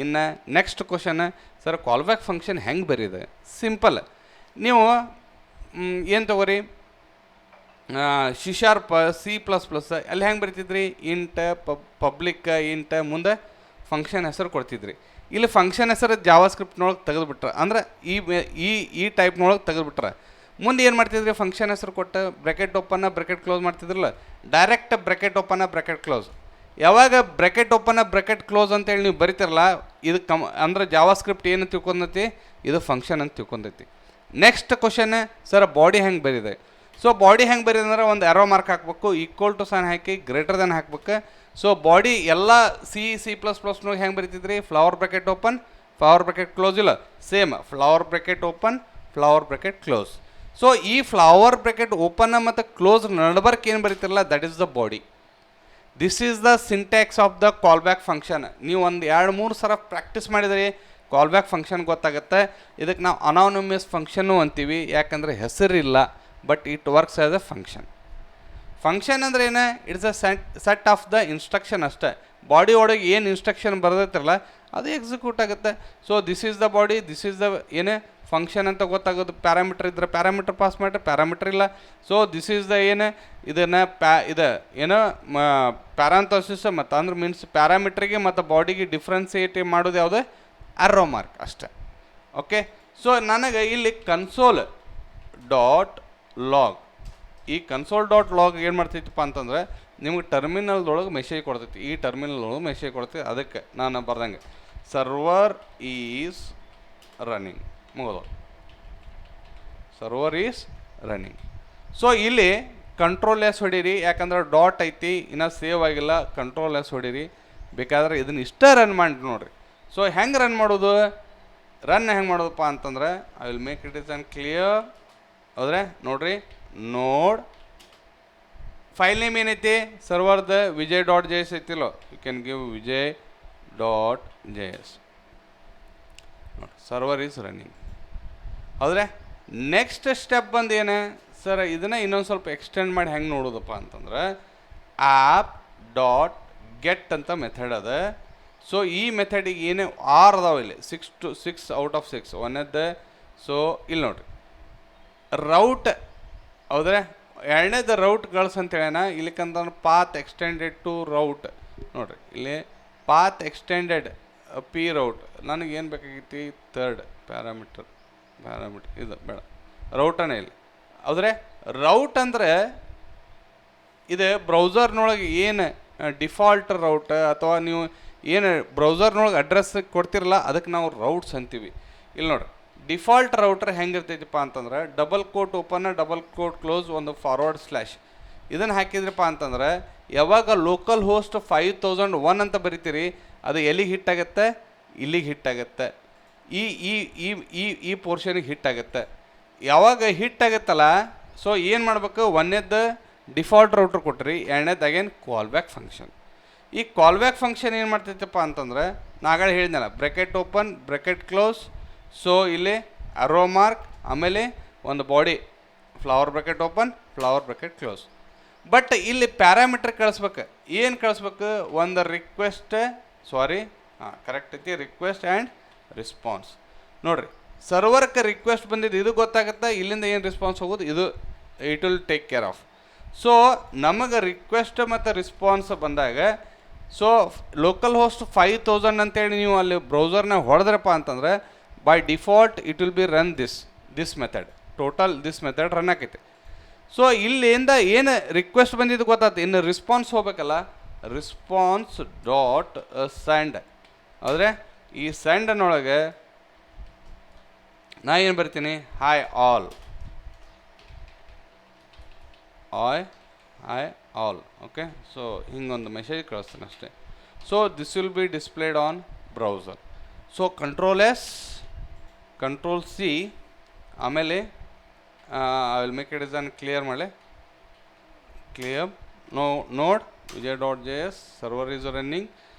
ಇನ್ನು next question, sir call back function ಹೆಂಗೆ ಬರೀದೆ? ಸಿಂಪಲ್, ನೀವು ಏನು ತಗೋರಿ C#, C++ ಅಲ್ಲಿ ಹೆಂಗೆ ಬರಿತಿದ್ರಿ? ಇಂಟ್ ಪಬ್ಲಿಕ್ ಇಂಟ್ ಮುಂದೆ ಫಂಕ್ಷನ್ ಹೆಸರು ಕೊಡ್ತಿದ್ರಿ. ಇಲ್ಲಿ ಫಂಕ್ಷನ್ ಹೆಸರು ಜಾವಾಸ್ಕ್ರಿಪ್ಟ್ನೊಳಗೆ ತೆಗೆದುಬಿಟ್ರೆ ಅಂದ್ರೆ ಈ ಟೈಪ್ನೊಳಗೆ ತೆಗೆದುಬಿಟ್ರೆ ಮುಂದೆ ಏನು ಮಾಡ್ತಿದ್ರಿ? ಫಂಕ್ಷನ್ ಹೆಸರು ಕೊಟ್ಟು ಬ್ರೆಕೆಟ್ ಓಪನ್ನ ಬ್ರೆಕೆಟ್ ಕ್ಲೋಸ್ ಮಾಡ್ತಿದ್ರಲ್ಲ, ಡೈರೆಕ್ಟ್ ಬ್ರೆಕೆಟ್ ಓಪನ್ನ ಬ್ರೆಕೆಟ್ ಕ್ಲೋಸ್. ಯಾವಾಗ ಬ್ರೆಕೆಟ್ ಓಪನ್ನ ಬ್ರೆಕೆಟ್ ಕ್ಲೋಸ್ ಅಂತೇಳಿ ನೀವು ಬರಿತಿರಲ್ಲ ಇದು ಅಂದ್ರೆ ಜಾವಾಸ್ಕ್ರಿಪ್ಟ್ ಏನು ತಿಳ್ಕೊಂಡೈತಿ? ಇದು ಫಂಕ್ಷನ್ ಅಂತ ತಿಳ್ಕೊಂಡೈತಿ. ನೆಕ್ಸ್ಟ್ ಕ್ವಶನ್, ಸರ್ ಬಾಡಿ ಹೆಂಗೆ ಬರಿದೆ? ಸೊ ಬಾಡಿ ಹೆಂಗೆ ಬರೀದೆ ಅಂದ್ರೆ ಒಂದು ಎರೋ ಮಾರ್ಕ್ ಹಾಕಬೇಕು, ಈಕ್ವಲ್ ಟು ಸೈನ್ ಹಾಕಿ ಗ್ರೇಟರ್ ದೆನ್ ಹಾಕ್ಬೇಕು. ಸೊ ಬಾಡಿ ಎಲ್ಲ C++ನಾಗ ಹೆಂಗೆ ಬರಿತಿದ್ರಿ? Flower bracket open flower bracket close. ಇಲ್ಲ same flower bracket open flower bracket close. So ಈ ಫ್ಲವರ್ ಬ್ರೆಕೆಟ್ ಓಪನ್ ಮತ್ತು ಕ್ಲೋಸ್ ನಡ್ಬರ್ಕ್ ಏನು ಬರೀತಿರಲ್ಲ that is the body. This is the syntax of the callback function. ನೀವು ಒಂದು 2-3 ಸಲ practice ಮಾಡಿದ್ರಿ ಕಾಲ್ ಬ್ಯಾಕ್ ಫಂಕ್ಷನ್ ಗೊತ್ತಾಗುತ್ತೆ. ಇದಕ್ಕೆ ನಾವು ಅನಾನಿಮಸ್ ಫಂಕ್ಷನ್ನು ಅಂತೀವಿ, ಯಾಕಂದರೆ ಹೆಸರಿಲ್ಲ, but it works as a function. Function ಅಂದ್ರೆ ಏನು? It's a set of the instruction ಅಷ್ಟೇ. ಬಾಡಿ ಒಳಗೆ ಏನು ಇನ್ಸ್ಟ್ರಕ್ಷನ್ ಬರ್ತೈತಿರಲ್ಲ ಅದು ಎಕ್ಸಿಕ್ಯೂಟ್ ಆಗುತ್ತೆ. So this is the body, this is the ಏನೇ ಫಂಕ್ಷನ್ ಅಂತ ಗೊತ್ತಾಗೋದು. ಪ್ಯಾರಾಮೀಟರ್ ಇದ್ದರೆ ಪ್ಯಾರಾಮೀಟರ್ ಪಾಸ್ ಮಾಡಿರಿ, ಪ್ಯಾರಾಮೀಟರ್ ಇಲ್ಲ. ಸೊ ದಿಸ್ ಈಸ್ ದ ಏನು ಇದನ್ನು ಇದು ಏನೋ ಪ್ಯಾರಾಂಥೋಸಿಸ್ ಮತ್ತು ಅಂದ್ರೆ ಮೀನ್ಸ್ ಪ್ಯಾರಾಮೀಟ್ರಿಗೆ ಮತ್ತು ಬಾಡಿಗೆ ಡಿಫ್ರೆನ್ಸಿಯೇಟ್ ಮಾಡೋದು ಯಾವುದು? ಆರೋ ಮಾರ್ಕ್ ಅಷ್ಟೆ. ಓಕೆ, ಸೊ ನನಗೆ ಇಲ್ಲಿ ಕನ್ಸೋಲ್ ಡಾಟ್ ಲಾಗ್, ಈ ಕನ್ಸೋಲ್ ಡಾಟ್ ಲಾಗ್ ಏನು ಮಾಡ್ತೈತಪ್ಪ ಅಂತಂದರೆ ನಿಮ್ಗೆ ಟರ್ಮಿನಲ್ದೊಳಗೆ ಮೆಸೇಜ್ ಕೊಡ್ತೈತಿ. ಈ ಟರ್ಮಿನಲ್ದೊಳಗೆ ಮೆಸೇಜ್ ಕೊಡ್ತೈತಿ. ಅದಕ್ಕೆ ನಾನು ಬರ್ದಂಗೆ ಸರ್ವರ್ ಈಸ್ ರನ್ನಿಂಗ್ ಮುಗೋದು, ಸರ್ವರ್ ಈಸ್ ರನ್ನಿಂಗ್. ಸೊ ಇಲ್ಲಿ ಕಂಟ್ರೋಲ್ ಎಸ್ ಹೊಡೀರಿ, ಯಾಕಂದ್ರೆ ಡಾಟ್ ಐತಿ ಇನ್ನೂ ಸೇವ್ ಆಗಿಲ್ಲ. ಕಂಟ್ರೋಲ್ ಎಸ್ ಹೊಡೀರಿ, ಬೇಕಾದ್ರೆ ಇದನ್ನ ಇಷ್ಟ ರನ್ ಮಾಡಿ ನೋಡಿರಿ. ಸೊ ಹೆಂಗೆ ರನ್ ಮಾಡೋದು? ರನ್ ಹೆಂಗೆ ಮಾಡೋದಪ್ಪ ಅಂತಂದ್ರೆ I will make it is on clear. ಹೌದ್ರೆ ನೋಡ್ರಿ, ನೋಡ್ ಫೈಲ್ ನೇಮ್ ಏನೈತಿ? ಸರ್ವರ್ದ vijay.js ಐತಿಲ್ಲೋ, ಯು ಕ್ಯಾನ್ ಗಿವ್ vijay.js. ನೋಡಿ ಸರ್ವರ್ ಈಸ್ ರನ್ನಿಂಗ್. ಹೌದ್ರೆ ನೆಕ್ಸ್ಟ್ ಸ್ಟೆಪ್ ಬಂದು ಏನು? ಸರ್ ಇದನ್ನು ಇನ್ನೊಂದು ಸ್ವಲ್ಪ ಎಕ್ಸ್ಟೆಂಡ್ ಮಾಡಿ ಹೆಂಗೆ ನೋಡೋದಪ್ಪ ಅಂತಂದ್ರೆ ಆ್ಯಪ್ ಡಾಟ್ ಗೆಟ್ ಅಂತ ಮೆಥಡ್ ಅದ. ಸೊ ಈ ಮೆಥಡಿಗೆ ಏನೇ 6 ಅದಾವ ಇಲ್ಲಿ, 6 ಔಟ್ ಆಫ್ 6 ಒಂದೇದ್ದು. ಸೊ ಇಲ್ಲಿ ನೋಡಿರಿ ರೌಟ್, ಹೌದ್ರೆ ಎರಡನೇದು ರೌಟ್ ಗರ್ಲ್ಸ್ ಅಂತ ಹೇಳೋಣ. ಇಲ್ಲಿಕಂದ್ರೆ ಪಾತ್ ಎಕ್ಸ್ಟೆಂಡೆಡ್ ಟು ರೌಟ್. ನೋಡಿರಿ ಇಲ್ಲಿ ಪಾತ್ ಎಕ್ಸ್ಟೆಂಡೆಡ್ ಪಿ ರೌಟ್. ನನಗೇನು ಬೇಕಾಗೈತಿ? ಥರ್ಡ್ ಪ್ಯಾರಾಮೀಟರ್ ಇದು ಬೇಡ, ರೌಟನೇ ಇಲ್ಲಿ. ಹೌದ್ರೆ ರೌಟ್ ಅಂದರೆ ಇದು ಬ್ರೌಸರ್ನೊಳಗೆ ಏನು ಡಿಫಾಲ್ಟ್ ರೌಟ್ ಅಥವಾ ನೀವು ಏನು ಬ್ರೌಸರ್ನೊಳಗೆ ಅಡ್ರೆಸ್ ಕೊಡ್ತಿರಲ್ಲ ಅದಕ್ಕೆ ನಾವು ರೌಟ್ಸ್ ಅಂತೀವಿ. ಇಲ್ಲಿ ನೋಡಿರಿ ಡಿಫಾಲ್ಟ್ ರೌಟರ್ ಹೆಂಗಿರ್ತೈತಿಪ್ಪ ಅಂತಂದ್ರೆ double quote open double quote close ಒಂದು ಫಾರ್ವರ್ಡ್ ಸ್ಲ್ಯಾಶ್. ಇದನ್ನು ಹಾಕಿದ್ರಪ್ಪ ಅಂತಂದ್ರೆ ಯಾವಾಗ ಲೋಕಲ್ ಹೋಸ್ಟ್ 5001 ಅಂತ ಬರಿತೀರಿ ಅದು ಎಲ್ಲಿಗೆ ಹಿಟ್ ಆಗುತ್ತೆ, ಇಲ್ಲಿಗೆ ಹಿಟ್ ಆಗುತ್ತೆ, ಈ ಈ ಈ ಈ ಈ ಪೋರ್ಷನಿಗೆ ಹಿಟ್ ಆಗುತ್ತೆ. ಯಾವಾಗ ಹಿಟ್ ಆಗುತ್ತಲ್ಲ, ಸೊ ಏನು ಮಾಡ್ಬೇಕು, ಒಂದೇದ್ದು ಡಿಫಾಲ್ಟ್ ರೌಟ್ರ್ ಕೊಟ್ರಿ, ಎರಡನೇದು ಅಗೇನ್ ಕಾಲ್ ಬ್ಯಾಕ್ ಫಂಕ್ಷನ್. ಈ ಕಾಲ್ ಬ್ಯಾಕ್ ಫಂಕ್ಷನ್ ಏನು ಮಾಡ್ತೈತಪ್ಪ ಅಂತಂದ್ರೆ ನಾಗಡೆ ಹೇಳಿದ್ನಲ್ಲ, bracket open bracket close. So ಇಲ್ಲಿ ಅರೋ ಮಾರ್ಕ್, ಆಮೇಲೆ ಒಂದು body flower bracket open flower bracket close. But ಇಲ್ಲಿ ಪ್ಯಾರಾಮೀಟರ್ ಕಳಿಸ್ಬೇಕು. ಏನು ಕಳಿಸ್ಬೇಕು, ಒಂದು ರಿಕ್ವೆಸ್ಟ್, ಕರೆಕ್ಟ್ ಐತಿ, ರಿಕ್ವೆಸ್ಟ್ ಆ್ಯಂಡ್ ರೆಸ್ಪಾನ್ಸ್. ನೋಡಿರಿ, ಸರ್ವರ್ಗೆ ರಿಕ್ವೆಸ್ಟ್ ಬಂದಿದ್ದು ಇದು ಗೊತ್ತಾಗುತ್ತೆ, ಇಲ್ಲಿಂದ ಏನು ರೆಸ್ಪಾನ್ಸ್ ಹೋಗೋದು ಇದು it will take care of. So ನಮಗೆ ರಿಕ್ವೆಸ್ಟ್ ಮತ್ತು ರೆಸ್ಪಾನ್ಸ್ ಬಂದಾಗ, ಸೊ ಲೋಕಲ್ ಹೋಸ್ಟ್ 5000 ಅಂತೇಳಿ ನೀವು ಅಲ್ಲಿ ಬ್ರೌಸರ್ನಾಗ ಹೊಡೆದ್ರಪ್ಪ ಅಂತಂದ್ರೆ by default it will B run this method, total this method run ಆಕೈತಿ. ಸೊ ಇಲ್ಲಿಂದ ಏನು ರಿಕ್ವೆಸ್ಟ್ ಬಂದಿದ್ದು ಗೊತ್ತಾಯ್ತು, ಇನ್ನು ರೆಸ್ಪಾನ್ಸ್ ಹೋಗ್ಬೇಕಲ್ಲ, ರೆಸ್ಪಾನ್ಸ್ ಡಾಟ್ ಸೆಂಡ್. ಆದರೆ ಈ ಸೆಂಡನೊಳಗೆ ನಾ ಏನು ಬರ್ತೀನಿ, ಹಾಯ್ ಆಲ್, ಓಕೆ. ಸೊ ಹಿಂಗೊಂದು ಮೆಸೇಜ್ ಕಳಿಸ್ತೀನಿ ಅಷ್ಟೇ. So this will be displayed on browser. So control S, control C, ಆಮೇಲೆ I will make it is an clear ಮಾಡಲಿ, clear node vijay.js server is running.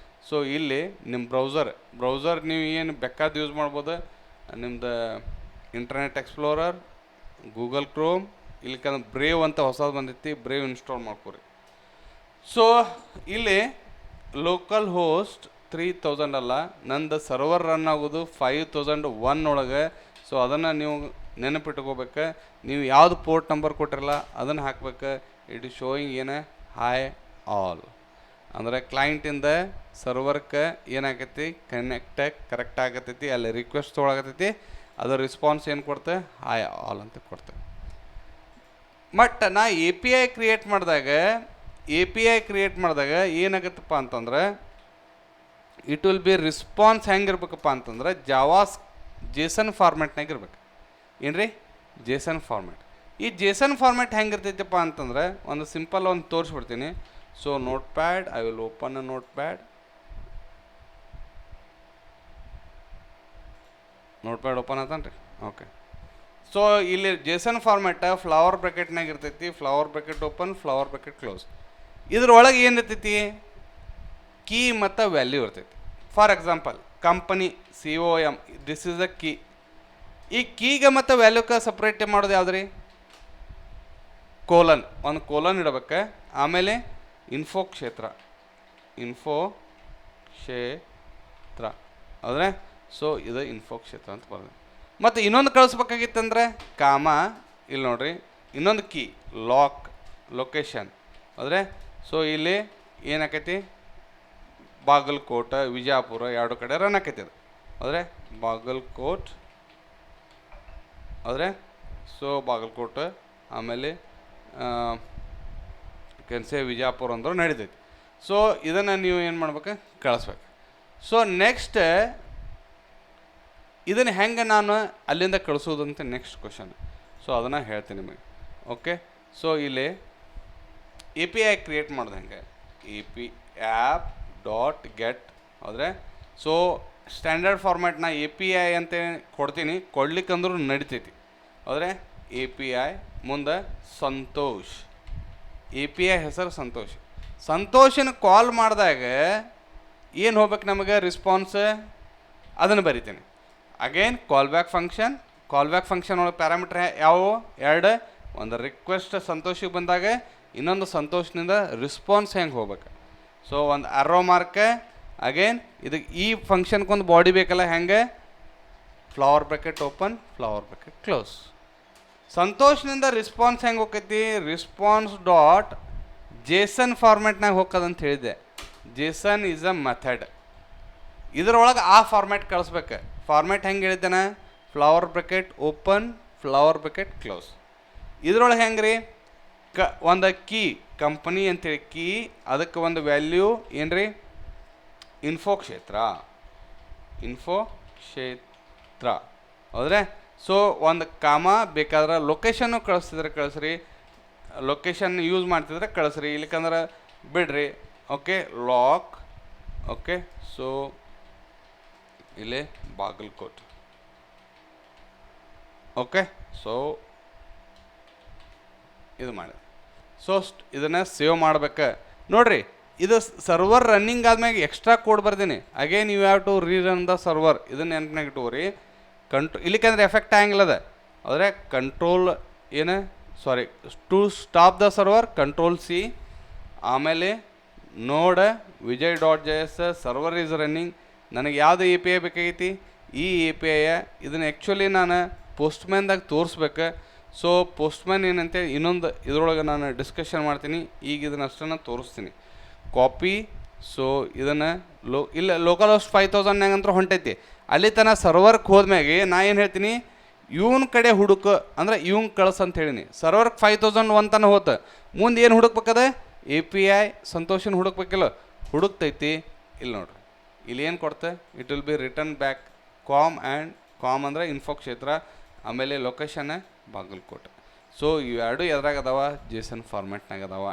So ಇಲ್ಲಿ ನಿಮ್ಮ browser ನೀವು ಏನು ಬೇಕಾದ ಯೂಸ್ ಮಾಡ್ಬೋದು, ನಿಮ್ದು ಇಂಟರ್ನೆಟ್ ಎಕ್ಸ್ಪ್ಲೋರರ್, ಗೂಗಲ್ ಕ್ರೋಮ್, ಇಲ್ಲಿಕಂದ್ರೆ ಬ್ರೇವ್ ಅಂತ ಹೊಸದು ಬಂದೈತಿ, ಬ್ರೇವ್ ಇನ್ಸ್ಟಾಲ್ ಮಾಡ್ಕೊರಿ. ಸೊ ಇಲ್ಲಿ ಲೋಕಲ್ ಹೋಸ್ಟ್ 3000 ಅಲ್ಲ, ನಂದು ಸರ್ವರ್ ರನ್ ಆಗೋದು 5001 ಒಳಗೆ. ಸೊ ಅದನ್ನು ನೀವು ನೆನಪಿಟ್ಕೋಬೇಕು. ನೀವು ಯಾವುದು ಪೋರ್ಟ್ ನಂಬರ್ ಕೊಟ್ಟಿರಲ್ಲ ಅದನ್ನು ಹಾಕ್ಬೇಕು. ಇಟ್ ಇಸ್ ಶೋಯಿಂಗ್ ಏನು, ಹಾಯ್ ಆಲ್. ಅಂದರೆ ಕ್ಲೈಂಟಿಂದ ಸರ್ವರ್ಗೆ ಏನಾಗೈತಿ, ಕರೆಕ್ಟ್ ಆಗತೈತಿ, ಅಲ್ಲಿ ರಿಕ್ವೆಸ್ಟ್ ತೊಗೊಳಗತೈತಿ, ಅದು ರೆಸ್ಪಾನ್ಸ್ ಏನು ಕೊಡ್ತೆ, ಹಾಯ್ ಆಲ್ ಅಂತ ಕೊಡ್ತೆ. ಬಟ್ ನಾ ಎ ಪಿ ಐ ಕ್ರಿಯೇಟ್ ಮಾಡಿದಾಗ ಏನಾಗತ್ತಪ್ಪ ಅಂತಂದ್ರೆ ಇಟ್ ವಿಲ್ ಬಿ ರೆಸ್ಪಾನ್ಸ್ ಹೆಂಗಿರ್ಬೇಕಪ್ಪ ಅಂತಂದ್ರೆ ಜೇಸನ್ ಫಾರ್ಮ್ಯಾಟ್ನಾಗ ಇರ್ಬೇಕು. ಏನು ರೀ, ಜೇಸನ್ ಫಾರ್ಮ್ಯಾಟ್. ಈ ಜೇಸನ್ ಫಾರ್ಮ್ಯಾಟ್ ಹೆಂಗಿರ್ತೈತಪ್ಪ ಅಂತಂದ್ರೆ ಒಂದು ಸಿಂಪಲ್ ಒಂದು ತೋರಿಸ್ಬಿಡ್ತೀನಿ. So notepad, I will open a notepad open ಆತನ್ರಿ. ಓಕೆ. ಸೊ ಇಲ್ಲಿ ಜೇಸನ್ ಫಾರ್ಮ್ಯಾಟ ಫ್ಲವರ್ ಬ್ರ್ಯಾಕೆಟ್ನಾಗ ಇರ್ತೈತಿ, flower bracket open flower bracket close. ಇದ್ರೊಳಗೆ ಏನಿರ್ತೈತಿ, ಕೀ ಮತ್ತು ವ್ಯಾಲ್ಯೂ ಇರ್ತೈತಿ. For example company COM, this is a key. ಈ ಕೀಗೆ ಮತ್ತು ವ್ಯಾಲ್ಯೂಕ್ಕೆ ಸಪ್ರೇಟ್ ಮಾಡೋದು ಯಾವ್ದು ರೀ, ಕೋಲನ್, ಒಂದು ಕೋಲನ್ ಇಡಬೇಕು. ಆಮೇಲೆ ಇನ್ಫೋ ಕ್ಷೇತ್ರ ಆದರೆ ಸೊ ಇದು ಇನ್ಫೋ ಕ್ಷೇತ್ರ ಅಂತ ಬರ್ತದೆ. ಮತ್ತು ಇನ್ನೊಂದು ಕಳಿಸ್ಬೇಕಾಗಿತ್ತಂದ್ರೆ ಕಾಮ, ಇಲ್ಲಿ ನೋಡ್ರಿ, ಇನ್ನೊಂದು ಕೀ ಲೊಕೇಶನ್ ಆದರೆ ಸೊ ಇಲ್ಲಿ ಏನಾಕೈತಿ, ಬಾಗಲಕೋಟೆ ವಿಜಯಪುರ ಎರಡು ಕಡೆ ರನ್ ಆಕೈತಿ ಅದು. ಆದರೆ ಬಾಗಲಕೋಟ್ ಆದರೆ ಸೊ ಬಾಗಲಕೋಟೆ, ಆಮೇಲೆ ಕೆನ್ಸೆ ವಿಜಯಪುರ ಅಂದ್ರೆ ನಡೀತೈತಿ. ಸೊ ಇದನ್ನು ನೀವು ಏನು ಮಾಡ್ಬೇಕು, ಕಳಿಸ್ಬೇಕು. ಸೊ ನೆಕ್ಸ್ಟ್ ಇದನ್ನು ಹೆಂಗೆ ನಾನು ಅಲ್ಲಿಂದ ಕಳಿಸೋದು ಅಂತ ನೆಕ್ಸ್ಟ್ ಕ್ವಶನ್. ಸೊ ಅದನ್ನು ಹೇಳ್ತೀನಿ ನಿಮಗೆ. ಓಕೆ. ಸೊ ಇಲ್ಲಿ ಎ ಪಿ ಐ ಕ್ರಿಯೇಟ್ ಮಾಡೋದು ಹೆಂಗೆ, app ಡಾಟ್ ಗೆಟ್ ಆದರೆ ಸೊ ಸ್ಟ್ಯಾಂಡರ್ಡ್ ಫಾರ್ಮ್ಯಾಟ್ನ ಎ ಪಿ ಐ ಅಂತ ಕೊಡ್ತೀನಿ, ಕೊಡ್ಲಿಕ್ಕಂದ್ರೂ ನಡಿತೈತಿ. ಆದರೆ ಎ ಪಿ ಐ ಮುಂದೆ ಸಂತೋಷ್, ಎ ಪಿ ಐ ಹೆಸರು ಸಂತೋಷನ ಕಾಲ್ ಮಾಡಿದಾಗ ಏನು ಹೋಗ್ಬೇಕು ನಮಗೆ ರೆಸ್ಪಾನ್ಸ್, ಅದನ್ನು ಬರಿತೀನಿ. ಅಗೇನ್ ಕಾಲ್ ಬ್ಯಾಕ್ ಫಂಕ್ಷನ್ ಒಳಗೆ ಪ್ಯಾರಾಮೀಟರ್ ಯಾವುವು, ಎರಡು, ಒಂದು ರಿಕ್ವೆಸ್ಟ್ ಸಂತೋಷಿಗೆ ಬಂದಾಗ ಇನ್ನೊಂದು ಸಂತೋಷನಿಂದ ರೆಸ್ಪಾನ್ಸ್ ಹೆಂಗೆ ಹೋಗ್ಬೇಕು. ಸೊ ಒಂದು ಅರೋ ಮಾರ್ಕ್, ಅಗೇನ್ ಇದಕ್ಕೆ ಈ ಫಂಕ್ಷನ್ಗೊಂದು ಬಾಡಿ ಬೇಕಲ್ಲ, ಹೆಂಗೆ flower bracket open flower bracket close. ಸಂತೋಷನಿಂದ ರೆಸ್ಪಾನ್ಸ್ ಹೆಂಗೆ ಹೋಗ್ತೈತಿ, ರೆಸ್ಪಾನ್ಸ್ ಡಾಟ್ ಜೇಸನ್ ಫಾರ್ಮ್ಯಾಟ್ನಾಗ ಹೋಗೋದಂತ ಹೇಳಿದೆ. JSON is a method. ಇದರೊಳಗೆ ಆ ಫಾರ್ಮ್ಯಾಟ್ ಕಳಿಸ್ಬೇಕು. ಫಾರ್ಮ್ಯಾಟ್ ಹೆಂಗೆ ಹೇಳಿದ್ದಾನೆ, flower bracket open flower bracket close. ಇದ್ರೊಳಗೆ ಹೆಂಗೆ ರೀ, ಒಂದು ಕೀ ಕಂಪನಿ ಅಂತೇಳಿ ಕೀ, ಅದಕ್ಕೆ ಒಂದು ವ್ಯಾಲ್ಯೂ ಏನು ರೀ, ಇನ್ಫೋ ಕ್ಷೇತ್ರ ಹೌದ್ರೆ. ಸೊ ಒಂದು ಕಾಮ ಬೇಕಾದ್ರೆ ಲೊಕೇಶನ್ನು ಕಳಿಸ್ತಿದ್ರೆ ಕಳಿಸ್ರಿ, ಲೊಕೇಶನ್ ಯೂಸ್ ಮಾಡ್ತಿದ್ರೆ ಕಳಿಸ್ರಿ, ಇಲ್ಲಿಕಂದ್ರೆ ಬಿಡ್ರಿ. Okay, lock. ಓಕೆ, ಸೊ ಇಲ್ಲಿ ಬಾಗಲಕೋಟ್. ಓಕೆ, ಸೊ ಇದು ಮಾಡಿ. ಸೊ ಇದನ್ನು ಸೇವ್ ಮಾಡ್ಬೇಕು ನೋಡಿರಿ. ಇದು ಸರ್ವರ್ ರನ್ನಿಂಗ್ ಆದ್ಮೇಲೆ ಎಕ್ಸ್ಟ್ರಾ ಕೋಡ್ ಬರ್ತೀನಿ. Again you have to rerun the server. ಇದನ್ನು ನೆನಪಿನಾಗ ಇಟ್ಕೋರಿ. ಇಲ್ಲಿಕಂದ್ರೆ ಎಫೆಕ್ಟ್ ಆಗಿಲ್ಲದ ಆದರೆ ಕಂಟ್ರೋಲ್ ಏನು sorry to stop the server control C, ಆಮೇಲೆ ನೋಡ vijay.js ಸರ್ವರ್ ಈಸ್ ರನ್ನಿಂಗ್. ನನಗೆ ಯಾವುದು ಎ ಪಿ ಐ ಬೇಕಾಗೈತಿ, ಈ ಎ ಪಿ ಐ ಇದನ್ನು ಆ್ಯಕ್ಚುಲಿ ನಾನು ಪೋಸ್ಟ್ಮ್ಯಾನ್ದಾಗ ತೋರಿಸ್ಬೇಕು. ಸೊ ಪೋಸ್ಟ್ಮ್ಯಾನ್ ಏನಂತೇಳಿ ಇನ್ನೊಂದು ಇದ್ರೊಳಗೆ ನಾನು ಡಿಸ್ಕಷನ್ ಮಾಡ್ತೀನಿ. ಈಗ ಇದನ್ನು ಅಷ್ಟನ್ನು ತೋರಿಸ್ತೀನಿ. ಕಾಪಿ. ಸೊ ಇದನ್ನು ಇಲ್ಲ ಲೋಕಲ್ ಹೋಸ್ಟ್ 5000 ಅಂತ ಹೊಂಟೈತಿ. ಅಲ್ಲಿ ತನಕ ಸರ್ವರ್ಗೆ ಹೋದ್ಮ್ಯಾಗೆ ನಾ ಏನು ಹೇಳ್ತೀನಿ, ಇವನ ಕಡೆ ಹುಡುಕು ಅಂದ್ರೆ ಇವಂಗೆ ಕಳ್ಸ ಅಂತ ಹೇಳೀನಿ. ಸರ್ವರ್ಗೆ 5001 ತನಕ ಹೋತ. ಮುಂದೆ ಏನು ಹುಡುಕ್ಬೇಕದ, ಎ ಪಿ ಐ ಸಂತೋಷನ ಹುಡುಕ್ಬೇಕಿಲ್ಲ, ಹುಡುಕ್ತೈತಿ. ಇಲ್ಲಿ ನೋಡ್ರಿ, ಇಲ್ಲಿ ಏನು ಕೊಡ್ತೆ, it will be return back com and com ಅಂದರೆ ಇನ್ಫೋ ಕ್ಷೇತ್ರ, ಆಮೇಲೆ ಲೊಕೇಶನ್ ಬಾಗಲಕೋಟೆ. ಸೊ ಇವೆರಡು ಎದ್ರಾಗ ಅದಾವ, ಜೇಸನ್ ಫಾರ್ಮ್ಯಾಟ್ನಾಗ ಅದಾವ.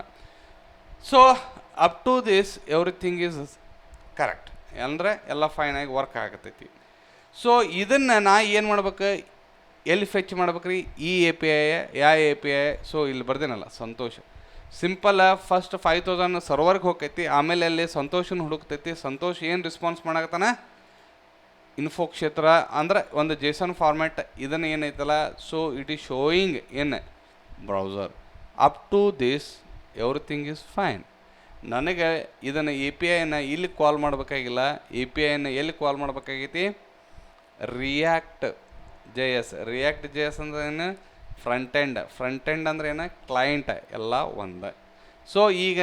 So up to this everything is correct ಅಂದರೆ ಎಲ್ಲ ಫೈನಾಗಿ ವರ್ಕ್ ಆಗತೈತಿ. ಸೊ ಇದನ್ನು ನಾ ಏನು ಮಾಡ್ಬೇಕು, ಎಲ್ಲಿ ಫೆಚ್ ಮಾಡ್ಬೇಕ್ರಿ, ಈ ಎ ಪಿ ಐ ಯಾವ ಎ ಪಿ ಐ. ಸೊ ಇಲ್ಲಿ ಬರ್ದೇನಲ್ಲ ಸಂತೋಷ್, ಸಿಂಪಲ್ ಫಸ್ಟ್ 5000 ಸರ್ವರ್ಗೆ ಹೋಗ್ತೈತಿ, ಆಮೇಲೆ ಅಲ್ಲಿ ಸಂತೋಷನ ಹುಡುಕ್ತೈತಿ. ಸಂತೋಷ್ ಏನು ರೆಸ್ಪಾನ್ಸ್ ಮಾಡಕತ್ತಾನ, ಇನ್ಫೋ ಕ್ಷೇತ್ರ ಅಂದರೆ ಒಂದು ಜೇಸನ್ ಫಾರ್ಮ್ಯಾಟ್ ಇದನ್ನು ಏನೈತಲ್ಲ. So it is showing in browser. Up to this everything is fine. ನನಗೆ ಇದನ್ನು ಎ ಪಿ ಐನ ಇಲ್ಲಿ ಕಾಲ್ ಮಾಡಬೇಕಾಗಿಲ್ಲ. ಎ ಪಿ ಐನ ಎಲ್ಲಿ ಕಾಲ್ ಮಾಡಬೇಕಾಗೈತಿ, React J S. React J S ಅಂದ್ರೆ ಏನು, ಫ್ರಂಟ್ ಎಂಡ್ ಅಂದ್ರೆ ಏನು, ಕ್ಲೈಂಟ್, ಎಲ್ಲ ಒಂದು. ಸೊ ಈಗ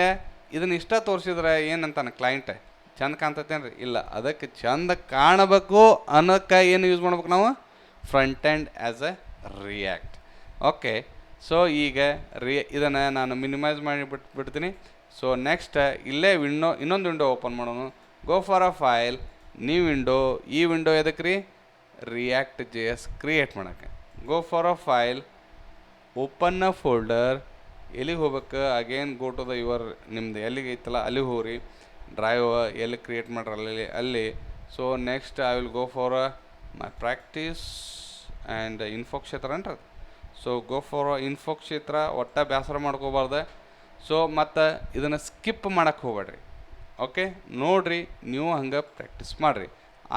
ಇದನ್ನು ಇಷ್ಟ ತೋರಿಸಿದ್ರೆ ಏನಂತಾನೆ ಕ್ಲೈಂಟ್, ಚಂದ ಕಾಣ್ತೈತೇನ್ರಿ, ಇಲ್ಲ ಅದಕ್ಕೆ ಚಂದ ಕಾಣಬೇಕು ಅನ್ನೋಕ್ಕೆ ಏನು ಯೂಸ್ ಮಾಡ್ಬೇಕು ನಾವು, front end as A react. Okay, so ಈಗ ಇದನ್ನು ನಾನು ಮಿನಿಮೈಸ್ ಮಾಡಿ ಬಿಡ್ತೀನಿ. ಸೊ ನೆಕ್ಸ್ಟ್ ಇಲ್ಲೇ ಇನ್ನೊಂದು ವಿಂಡೋ ಓಪನ್ ಮಾಡೋಣ. Go for a file, new window. ಈ ವಿಂಡೋ ಎದಕ್ಕೆ ರೀ, ರಿಯಾಕ್ಟ್ ಜೆ ಎಸ್ ಕ್ರಿಯೇಟ್ ಮಾಡೋಕ್ಕೆ. Go for a file, open a folder. ಎಲ್ಲಿಗೆ ಹೋಗ್ಬೇಕು, again go to the your, ನಿಮ್ದು ಎಲ್ಲಿಗೆ ಐತಲ್ಲ ಅಲ್ಲಿಗೆ ಹೋಗ್ರಿ. ಡ್ರೈವ್ ಎಲ್ಲಿ ಕ್ರಿಯೇಟ್ ಮಾಡ್ರಿ ಅಲ್ಲಿ. So next I will go for my practice and info ಕ್ಷೇತ್ರ ಅಂತ. ಸೊ ಗೋ ಫಾರ್ ಇನ್ಫೋ ಕ್ಷೇತ್ರ. ಒಟ್ಟ ಬೇಸರ ಮಾಡ್ಕೋಬಾರ್ದು. ಸೊ ಮತ್ತು ಇದನ್ನು ಸ್ಕಿಪ್ ಮಾಡೋಕ್ಕೆ ಹೋಗ್ಬೇಡ್ರಿ. ಓಕೆ, ನೋಡಿರಿ, ನೀವು ಹಂಗೆ ಪ್ರಾಕ್ಟೀಸ್ ಮಾಡಿರಿ.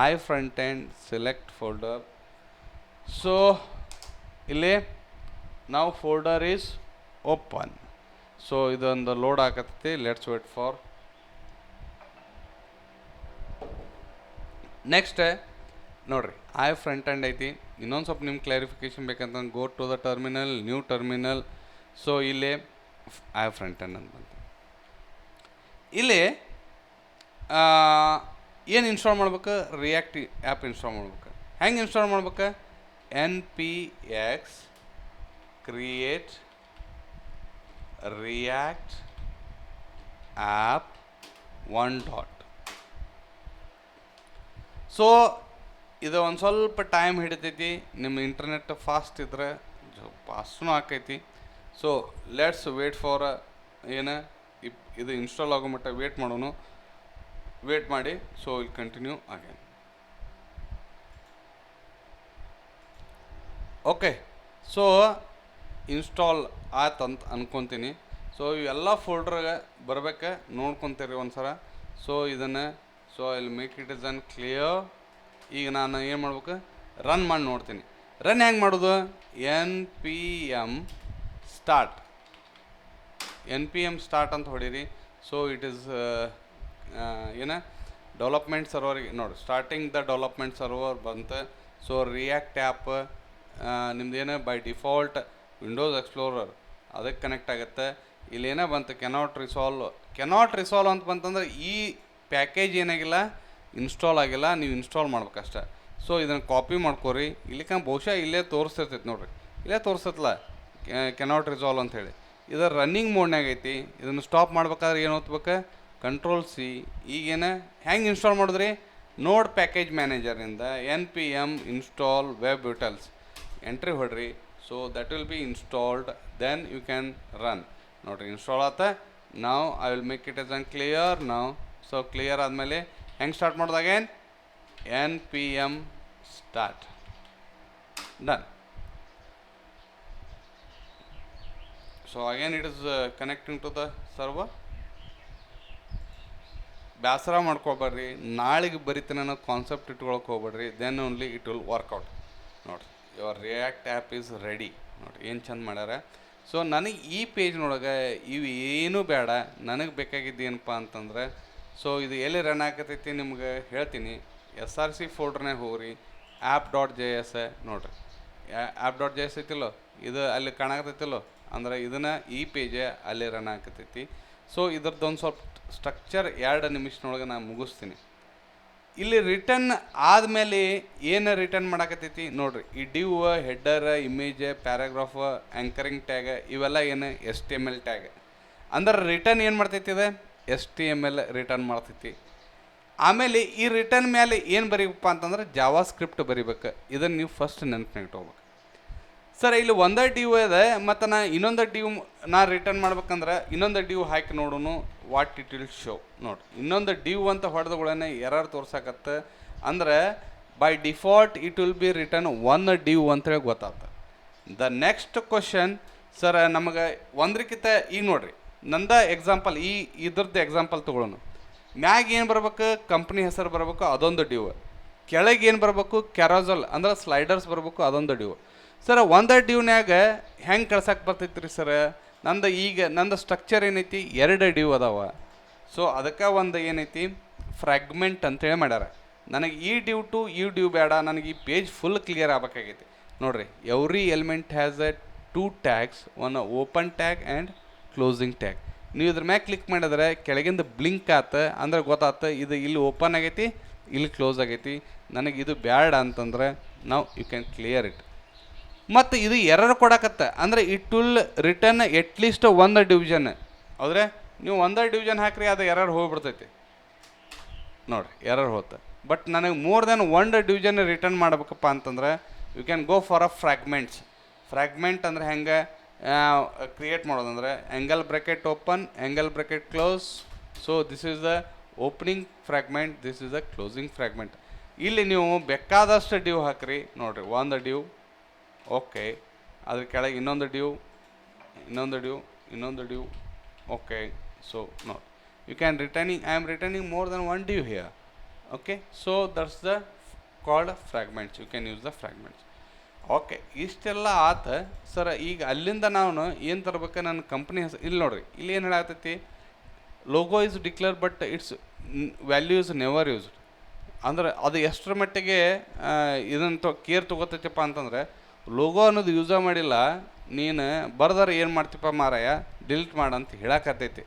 I front end select folder. So ಇಲ್ಲಿ ನಾವು ಫೋಲ್ಡರ್ ಈಸ್ ಓಪನ್. ಸೊ ಇದೊಂದು ಲೋಡ್ ಆಗತ್ತೈತಿ. Let's wait for next. ನೋಡಿರಿ, ಐ ಫ್ರಂಟ್ ಎಂಡ್ ಐತಿ. ಇನ್ನೊಂದು ಸ್ವಲ್ಪ ನಿಮ್ಗೆ ಕ್ಲಾರಿಫಿಕೇಷನ್ ಬೇಕಂತ go to the terminal, new terminal. So ಇಲ್ಲಿ ಐ ಫ್ರಂಟ್ ಎಂಡ್ ಅಂತ ಬಂತು. ಇಲ್ಲಿ ಏನು ಇನ್ಸ್ಟಾಲ್ ಮಾಡ್ಬೇಕು, ರಿಯಾಕ್ಟ್ ಆ್ಯಪ್ ಇನ್ಸ್ಟಾಲ್ ಮಾಡ್ಬೇಕು. ಹೆಂಗೆ ಇನ್ಸ್ಟಾಲ್ ಮಾಡ್ಬೇಕು, npx create react app 1. So ಇದು ಒಂದು ಸ್ವಲ್ಪ ಟೈಮ್ ಹಿಡಿತೈತಿ. ನಿಮ್ಮ ಇಂಟರ್ನೆಟ್ ಫಾಸ್ಟ್ ಇದ್ರೆ ಫಾಸ್ಟ್ನೂ ಆಕೈತಿ. ಸೊ ಲೆಟ್ಸ್ ವೇಟ್ ಫಾರ್ ಏನು ಇದು ಇನ್ಸ್ಟಾಲ್ ಆಗೋ ಮಟ್ಟ ವೇಟ್ ಮಾಡೋಣ. ವೇಟ್ ಮಾಡಿ. ಸೊ ಇಲ್ಲಿ ಕಂಟಿನ್ಯೂ ಆಗೇನ್. ಓಕೆ, ಸೊ ಇನ್ಸ್ಟಾಲ್ ಆತಂತ ಅನ್ಕೊತೀನಿ. ಸೊ ಇವೆಲ್ಲ ಫೋಲ್ಡ್ರಾಗ ಬರ್ಬೇಕು, ನೋಡ್ಕೊತೀರಿ ಒಂದು ಸಲ. ಸೊ ಇದನ್ನು ಸೊ ಇಲ್ಲಿ make it is an clear. ಈಗ ನಾನು ಏನು ಮಾಡ್ಬೇಕು, ರನ್ ಮಾಡಿ ನೋಡ್ತೀನಿ. ರನ್ ಹೆಂಗೆ ಮಾಡೋದು, npm ಸ್ಟಾರ್ಟ್ ಅಂತ ಹೊಡೀರಿ. ಸೊ ಇಟ್ ಈಸ್ ಏನು ಡೆವಲಪ್ಮೆಂಟ್ ಸರ್ವರ್ಗೆ ನೋಡಿ, ಸ್ಟಾರ್ಟಿಂಗ್ ದ ಡೆವಲಪ್ಮೆಂಟ್ ಸರ್ವರ್ ಬಂತು. ಸೊ ರಿಯಾಕ್ಟ್ ಆ್ಯಪ್ ನಿಮ್ದೇನು ಬೈ ಡಿಫಾಲ್ಟ್ ವಿಂಡೋಸ್ ಎಕ್ಸ್ಪ್ಲೋರರ್ ಅದಕ್ಕೆ ಕನೆಕ್ಟ್ ಆಗುತ್ತೆ. ಇಲ್ಲೇನೇ ಬಂತು ಕೆನಾಟ್ ರಿಸಾಲ್ವ್ ಅಂತ ಬಂತಂದ್ರೆ ಈ ಪ್ಯಾಕೇಜ್ ಏನಾಗಿಲ್ಲ, ಇನ್ಸ್ಟಾಲ್ ಆಗಿಲ್ಲ, ನೀವು ಇನ್ಸ್ಟಾಲ್ ಮಾಡ್ಬೇಕಷ್ಟೆ. ಸೊ ಇದನ್ನು ಕಾಪಿ ಮಾಡ್ಕೋರಿ. ಇಲ್ಲಿಕ ಬಹುಶಃ ಇಲ್ಲೇ ತೋರಿಸ್ತಿರ್ತೈತೆ ನೋಡಿರಿ, ಇಲ್ಲೇ ತೋರಿಸ್ತೈತಲ್ಲ ಕೆನಾಟ್ ರಿಸಾಲ್ವ್ ಅಂಥೇಳಿ. ಇದು ರನ್ನಿಂಗ್ ಮೋಡ್ನಾಗ ಐತಿ. ಇದನ್ನು ಸ್ಟಾಪ್ ಮಾಡ್ಬೇಕಾದ್ರೆ ಏನು ಓದ್ಬೇಕು, ಕಂಟ್ರೋಲ್ ಸಿ. ಈಗೇನು ಹೆಂಗೆ ಇನ್ಸ್ಟಾಲ್ ಮಾಡಿದ್ರಿ, ನೋಡ್ ಪ್ಯಾಕೇಜ್ ಮ್ಯಾನೇಜರಿಂದ npm install web utils entry ಹೊಡ್ರಿ. So that will be installed, then you can run. ನೋಡಿರಿ ಇನ್ಸ್ಟಾಲ್ ಆತ. ನಾವು I will make it as an clear ನಾವು. ಸೊ ಕ್ಲಿಯರ್ ಆದಮೇಲೆ ಹೆಂಗೆ ಸ್ಟಾರ್ಟ್ ಮಾಡೋದು again, npm start, done. So again it is connecting to the server. ಬೇಸರ ಮಾಡ್ಕೊಬೇಡ್ರಿ, ನಾಳೆಗೆ ಬರಿತೀನಿ ಅನ್ನೋ ಕಾನ್ಸೆಪ್ಟ್ ಇಟ್ಕೊಳಕ್ಕೆ ಹೋಗ್ಬೇಡ್ರಿ, then only it will work out. ನೋಡಿರಿ your React app is ready. ನೋಡಿರಿ ಏನು ಚಂದ ಮಾಡ್ಯಾರ. ಸೊ ನನಗೆ ಈ ಪೇಜ್ನೊಳಗೆ ಇವು ಏನೂ ಬೇಡ, ನನಗೆ ಬೇಕಾಗಿದ್ದು ಏನಪ್ಪ ಅಂತಂದ್ರೆ, ಸೊ ಇದು ಎಲ್ಲಿ ರನ್ ಆಗತೈತಿ ನಿಮ್ಗೆ ಹೇಳ್ತೀನಿ. SRC ಫೋಲ್ಡ್ರನ್ನೇ ಹೋಗ್ರಿ, app.js ನೋಡಿರಿ, app.js ಐತಿಲ್ಲೋ, ಇದು ಅಲ್ಲಿ ಕಾಣಕತ್ತೈತಿಲ್ಲೋ, ಅಂದ್ರೆ ಇದನ್ನು ಈ ಪೇಜ್ ಅಲ್ಲಿ ರನ್ ಆಗತೈತಿ. ಸೊ ಇದ್ರದ್ದೊಂದು ಸ್ವಲ್ಪ ಸ್ಟ್ರಕ್ಚರ್ 2 ನಿಮಿಷನೊಳಗೆ ನಾನು ಮುಗಿಸ್ತೀನಿ. ಇಲ್ಲಿ ರಿಟರ್ನ್ ಆದಮೇಲೆ ಏನು ರಿಟರ್ನ್ ಮಾಡಾಕತ್ತೈತಿ ನೋಡಿರಿ, ಈ dew, header, image, paragraph, anchoring tag ಇವೆಲ್ಲ ಏನು HTML ಟ್ಯಾಗ್. ಅಂದ್ರೆ ರಿಟರ್ನ್ ಏನು ಮಾಡ್ತೈತಿ, ಇದೆ HTML ರಿಟರ್ನ್ ಮಾಡ್ತೈತಿ. ಆಮೇಲೆ ಈ ರಿಟರ್ನ್ ಮೇಲೆ ಏನು ಬರೀಬೇಕಪ್ಪ ಅಂತಂದ್ರೆ ಜಾವಾ ಸ್ಕ್ರಿಪ್ಟ್ ಬರಿಬೇಕು. ಇದನ್ನು ನೀವು ಫಸ್ಟ್ ನೆನಪಿನಾಗ ಇಟ್ಕೋಬೇಕು. ಸರ್ ಇಲ್ಲಿ ಒಂದೇ ಡ್ಯೂ ಇದೆ, ಮತ್ತು ನಾ ಇನ್ನೊಂದು ಡ್ಯೂ ರಿಟರ್ನ್ ಮಾಡ್ಬೇಕಂದ್ರೆ ಇನ್ನೊಂದು ಡ್ಯೂ ಹಾಕಿ ನೋಡೋನು ವಾಟ್ ಇಟ್ ವಿಲ್ ಶೋ. ನೋಡಿ ಇನ್ನೊಂದು ಡ್ಯೂ ಅಂತ ಹೊಡೆದಗಳನ್ನೇ ಎರರ್ ತೋರ್ಸಕತ್ತೆ. ಅಂದ್ರೆ by default it will be return one div ಅಂತೇಳಿ ಗೊತ್ತಾಗ್ತದೆ. ದ ನೆಕ್ಸ್ಟ್ ಕ್ವಶನ್, ಸರ್ ನಮಗೆ ಒಂದ್ರಕ್ಕಿಂತ ಈಗ ನೋಡಿರಿ ನಂದ ಎಕ್ಸಾಂಪಲ್, ಇದ್ರದ್ದು ಎಕ್ಸಾಂಪಲ್ ತೊಗೊಳ್ಳೋಣ. ಮ್ಯಾಗ ಏನು ಬರ್ಬೇಕು, ಕಂಪ್ನಿ ಹೆಸರು ಬರಬೇಕು, ಅದೊಂದು ಡ್ಯೂ. ಕೆಳಗೆ ಏನು ಬರಬೇಕು, ಕ್ಯಾರೋಸಲ್ ಅಂದ್ರೆ ಸ್ಲೈಡರ್ಸ್ ಬರಬೇಕು, ಅದೊಂದು ಡ್ಯೂ. ಸರ್ ಒಂದು ಡ್ಯೂನ್ಯಾಗ ಹೆಂಗೆ ಕಳ್ಸಕ್ಕೆ ಬರ್ತೈತಿ ರೀ ಸರ್, ನಂದು ಸ್ಟ್ರಕ್ಚರ್ ಏನೈತಿ, 2 ಡ್ಯೂ ಅದಾವ. ಸೊ ಅದಕ್ಕೆ ಒಂದು ಏನೈತಿ ಫ್ರ್ಯಾಗ್ಮೆಂಟ್ ಅಂತೇಳಿ ಮಾಡ್ಯಾರ. ನನಗೆ ಈ ಡ್ಯೂ ಟು ಈ ಡ್ಯೂ ಬೇಡ, ನನಗೆ ಈ ಪೇಜ್ ಫುಲ್ ಕ್ಲಿಯರ್ ಆಗಬೇಕಾಗೈತಿ. ನೋಡಿರಿ every element has 2 tags, one open tag and closing tag. ನೀವು ಇದ್ರ ಮ್ಯಾಗ ಕ್ಲಿಕ್ ಮಾಡಿದ್ರೆ ಕೆಳಗಿಂದ ಬ್ಲಿಂಕ್ ಆತ, ಅಂದ್ರೆ ಗೊತ್ತಾತ ಇದು ಇಲ್ಲಿ ಓಪನ್ ಆಗೈತಿ, ಇಲ್ಲಿ ಕ್ಲೋಸ್ ಆಗೈತಿ. ನನಗೆ ಇದು ಬ್ಯಾಡ ಅಂತಂದ್ರೆ ನಾವು ಯು ಕ್ಯಾನ್ ಕ್ಲಿಯರ್ ಇಟ್. ಮತ್ತು ಇದು ಎರರ್ ಕೊಡಕತ್ತ, ಅಂದರೆ it will return at least 1 division. ಹೌದ್ರೆ ನೀವು 1 ಡಿವಿಷನ್ ಹಾಕ್ರಿ, ಅದು ಎರರ್ ಹೋಗ್ಬಿಡ್ತೈತಿ. ನೋಡಿರಿ ಎರರ್ ಹೋತ. ಬಟ್ ನನಗೆ ಮೋರ್ ದೆನ್ 1 ಡಿವಿಷನ್ ರಿಟರ್ನ್ ಮಾಡ್ಬೇಕಪ್ಪ ಅಂತಂದ್ರೆ you can go for a fragments. Fragment ಅಂದರೆ ಹೆಂಗೆ ಕ್ರಿಯೇಟ್ ಮಾಡೋದಂದ್ರೆ angle bracket open, angle bracket close. So this is the opening fragment, this is the closing fragment. ಇಲ್ಲಿ ನೀವು ಬೇಕಾದಷ್ಟು ಡ್ಯೂ ಹಾಕ್ರಿ. ನೋಡಿರಿ 1 ಡ್ಯೂ, ಓಕೆ, ಅದ್ರ ಕೆಳಗೆ ಇನ್ನೊಂದು ಡ್ಯೂ, ಇನ್ನೊಂದು ಡ್ಯೂ, ಓಕೆ. ಸೊ ನೋಡಿ you can returning, I am returning more then 1 div here. Okay, so that's the called fragments. You can use the fragments. Okay, ಇಷ್ಟೆಲ್ಲ ಆತ. ಸರ್ ಈಗ ಅಲ್ಲಿಂದ ನಾನು ಏನು ತರಬೇಕು, ನನ್ನ ಕಂಪ್ನಿ ಹೆಸರು ಇಲ್ಲಿ ನೋಡಿರಿ, ಇಲ್ಲಿ ಏನು ಹೇಳಾಗ್ತೈತಿ, logo is declare but its value is never used. ಅಂದ್ರೆ ಅದು ಎಷ್ಟರ ಮಟ್ಟಿಗೆ ಇದನ್ನು ಕೇರ್ ತೊಗೋತೈತಪ್ಪ ಅಂತಂದರೆ, ಲೋಗೋ ಅನ್ನೋದು ಯೂಸ ಮಾಡಿಲ್ಲ, ನೀನು ಬರ್ದಾರ ಏನು ಮಾಡ್ತೀಪ್ಪ ಮಾರಾಯ, ಡಿಲೀಟ್ ಮಾಡಂತ ಹೇಳಕತ್ತೈತಿ.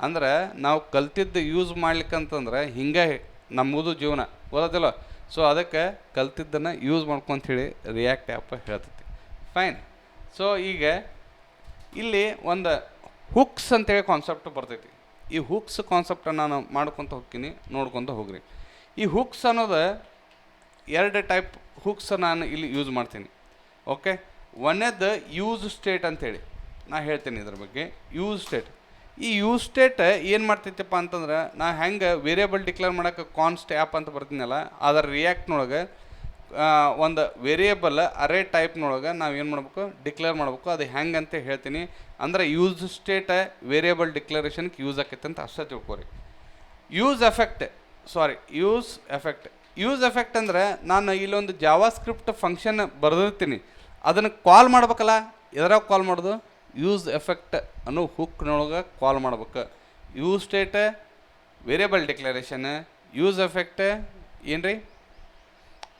ಅಂದ್ರೆ ನಾವು ಕಲ್ತಿದ್ದು ಯೂಸ್ ಮಾಡ್ಲಿಕ್ಕಂತಂದ್ರೆ ಹಿಂಗೆ ನಮ್ಮದು ಜೀವನ ಗೊತ್ತಿಲ್ಲ. ಸೊ ಅದಕ್ಕೆ ಕಲ್ತಿದ್ದನ್ನು ಯೂಸ್ ಮಾಡ್ಕೊಂತೇಳಿ ರಿಯಾಕ್ಟ್ ಆ್ಯಪ್ ಹೇಳ್ತೈತಿ. ಫೈನ್. ಸೊ ಈಗ ಇಲ್ಲಿ ಒಂದು ಹುಕ್ಸ್ ಅಂತೇಳಿ ಕಾನ್ಸೆಪ್ಟ್ ಬರ್ತೈತಿ. ಈ ಹುಕ್ಸ್ ಕಾನ್ಸೆಪ್ಟನ್ನು ನಾನು ಮಾಡ್ಕೊತ ಹೋಗ್ತೀನಿ, ನೋಡ್ಕೊತ ಹೋಗ್ರಿ. ಈ ಹುಕ್ಸ್ ಅನ್ನೋದು 2 ಟೈಪ್ ಹುಕ್ಸ್ ನಾನು ಇಲ್ಲಿ ಯೂಸ್ ಮಾಡ್ತೀನಿ. ಓಕೆ, ಒಂದೇದು ಯೂಸ್ ಸ್ಟೇಟ್ ಅಂತೇಳಿ ನಾ ಹೇಳ್ತೀನಿ ಇದ್ರ ಬಗ್ಗೆ. ಯೂಸ್ ಸ್ಟೇಟ್, ಈ ಯೂಸ್ ಸ್ಟೇಟ್ ಏನು ಮಾಡ್ತೈತಪ್ಪ ಅಂತಂದ್ರೆ, ನಾ ಹೆಂಗೆ ವೇರಿಯೇಬಲ್ ಡಿಕ್ಲೇರ್ ಮಾಡೋಕೆ ಕಾನ್ಸ್ಟ್ ಆ್ಯಪ್ ಅಂತ ಬರ್ತೀನಲ್ಲ, ಅದರ ರಿಯಾಕ್ಟ್ನೊಳಗೆ ಒಂದು ವೇರಿಯೇಬಲ್ ಅರೇ ಟೈಪ್ನೊಳಗೆ ನಾವು ಏನು ಮಾಡ್ಬೇಕು, ಡಿಕ್ಲೇರ್ ಮಾಡ್ಬೇಕು. ಅದು ಹೆಂಗೆ ಅಂತ ಹೇಳ್ತೀನಿ. ಅಂದರೆ ಯೂಸ್ ಸ್ಟೇಟ್ ವೇರಿಯೇಬಲ್ ಡಿಕ್ಲರೇಷನ್ಗೆ ಯೂಸ್ ಆಕೈತೆ ಅಂತ ಅಷ್ಟೇ ತಿಳ್ಕೊರಿ. ಯೂಸ್ ಎಫೆಕ್ಟ್ ಅಂದರೆ ನಾನು ಇಲ್ಲೊಂದು ಜಾವಾ ಸ್ಕ್ರಿಪ್ಟ್ ಫಂಕ್ಷನ್ ಬರೆದಿರ್ತೀನಿ, ಅದನ್ನು ಕಾಲ್ ಮಾಡ್ಬೇಕಲ್ಲ. ಎದ್ರಾಗ ಕಾಲ್ ಮಾಡೋದು, ಯೂಸ್ ಎಫೆಕ್ಟ್ ಅನ್ನೋ ಹುಕ್ನೊಳಗೆ ಕಾಲ್ ಮಾಡ್ಬೇಕು. Use state variable declaration, use effect ಏನು ರೀ,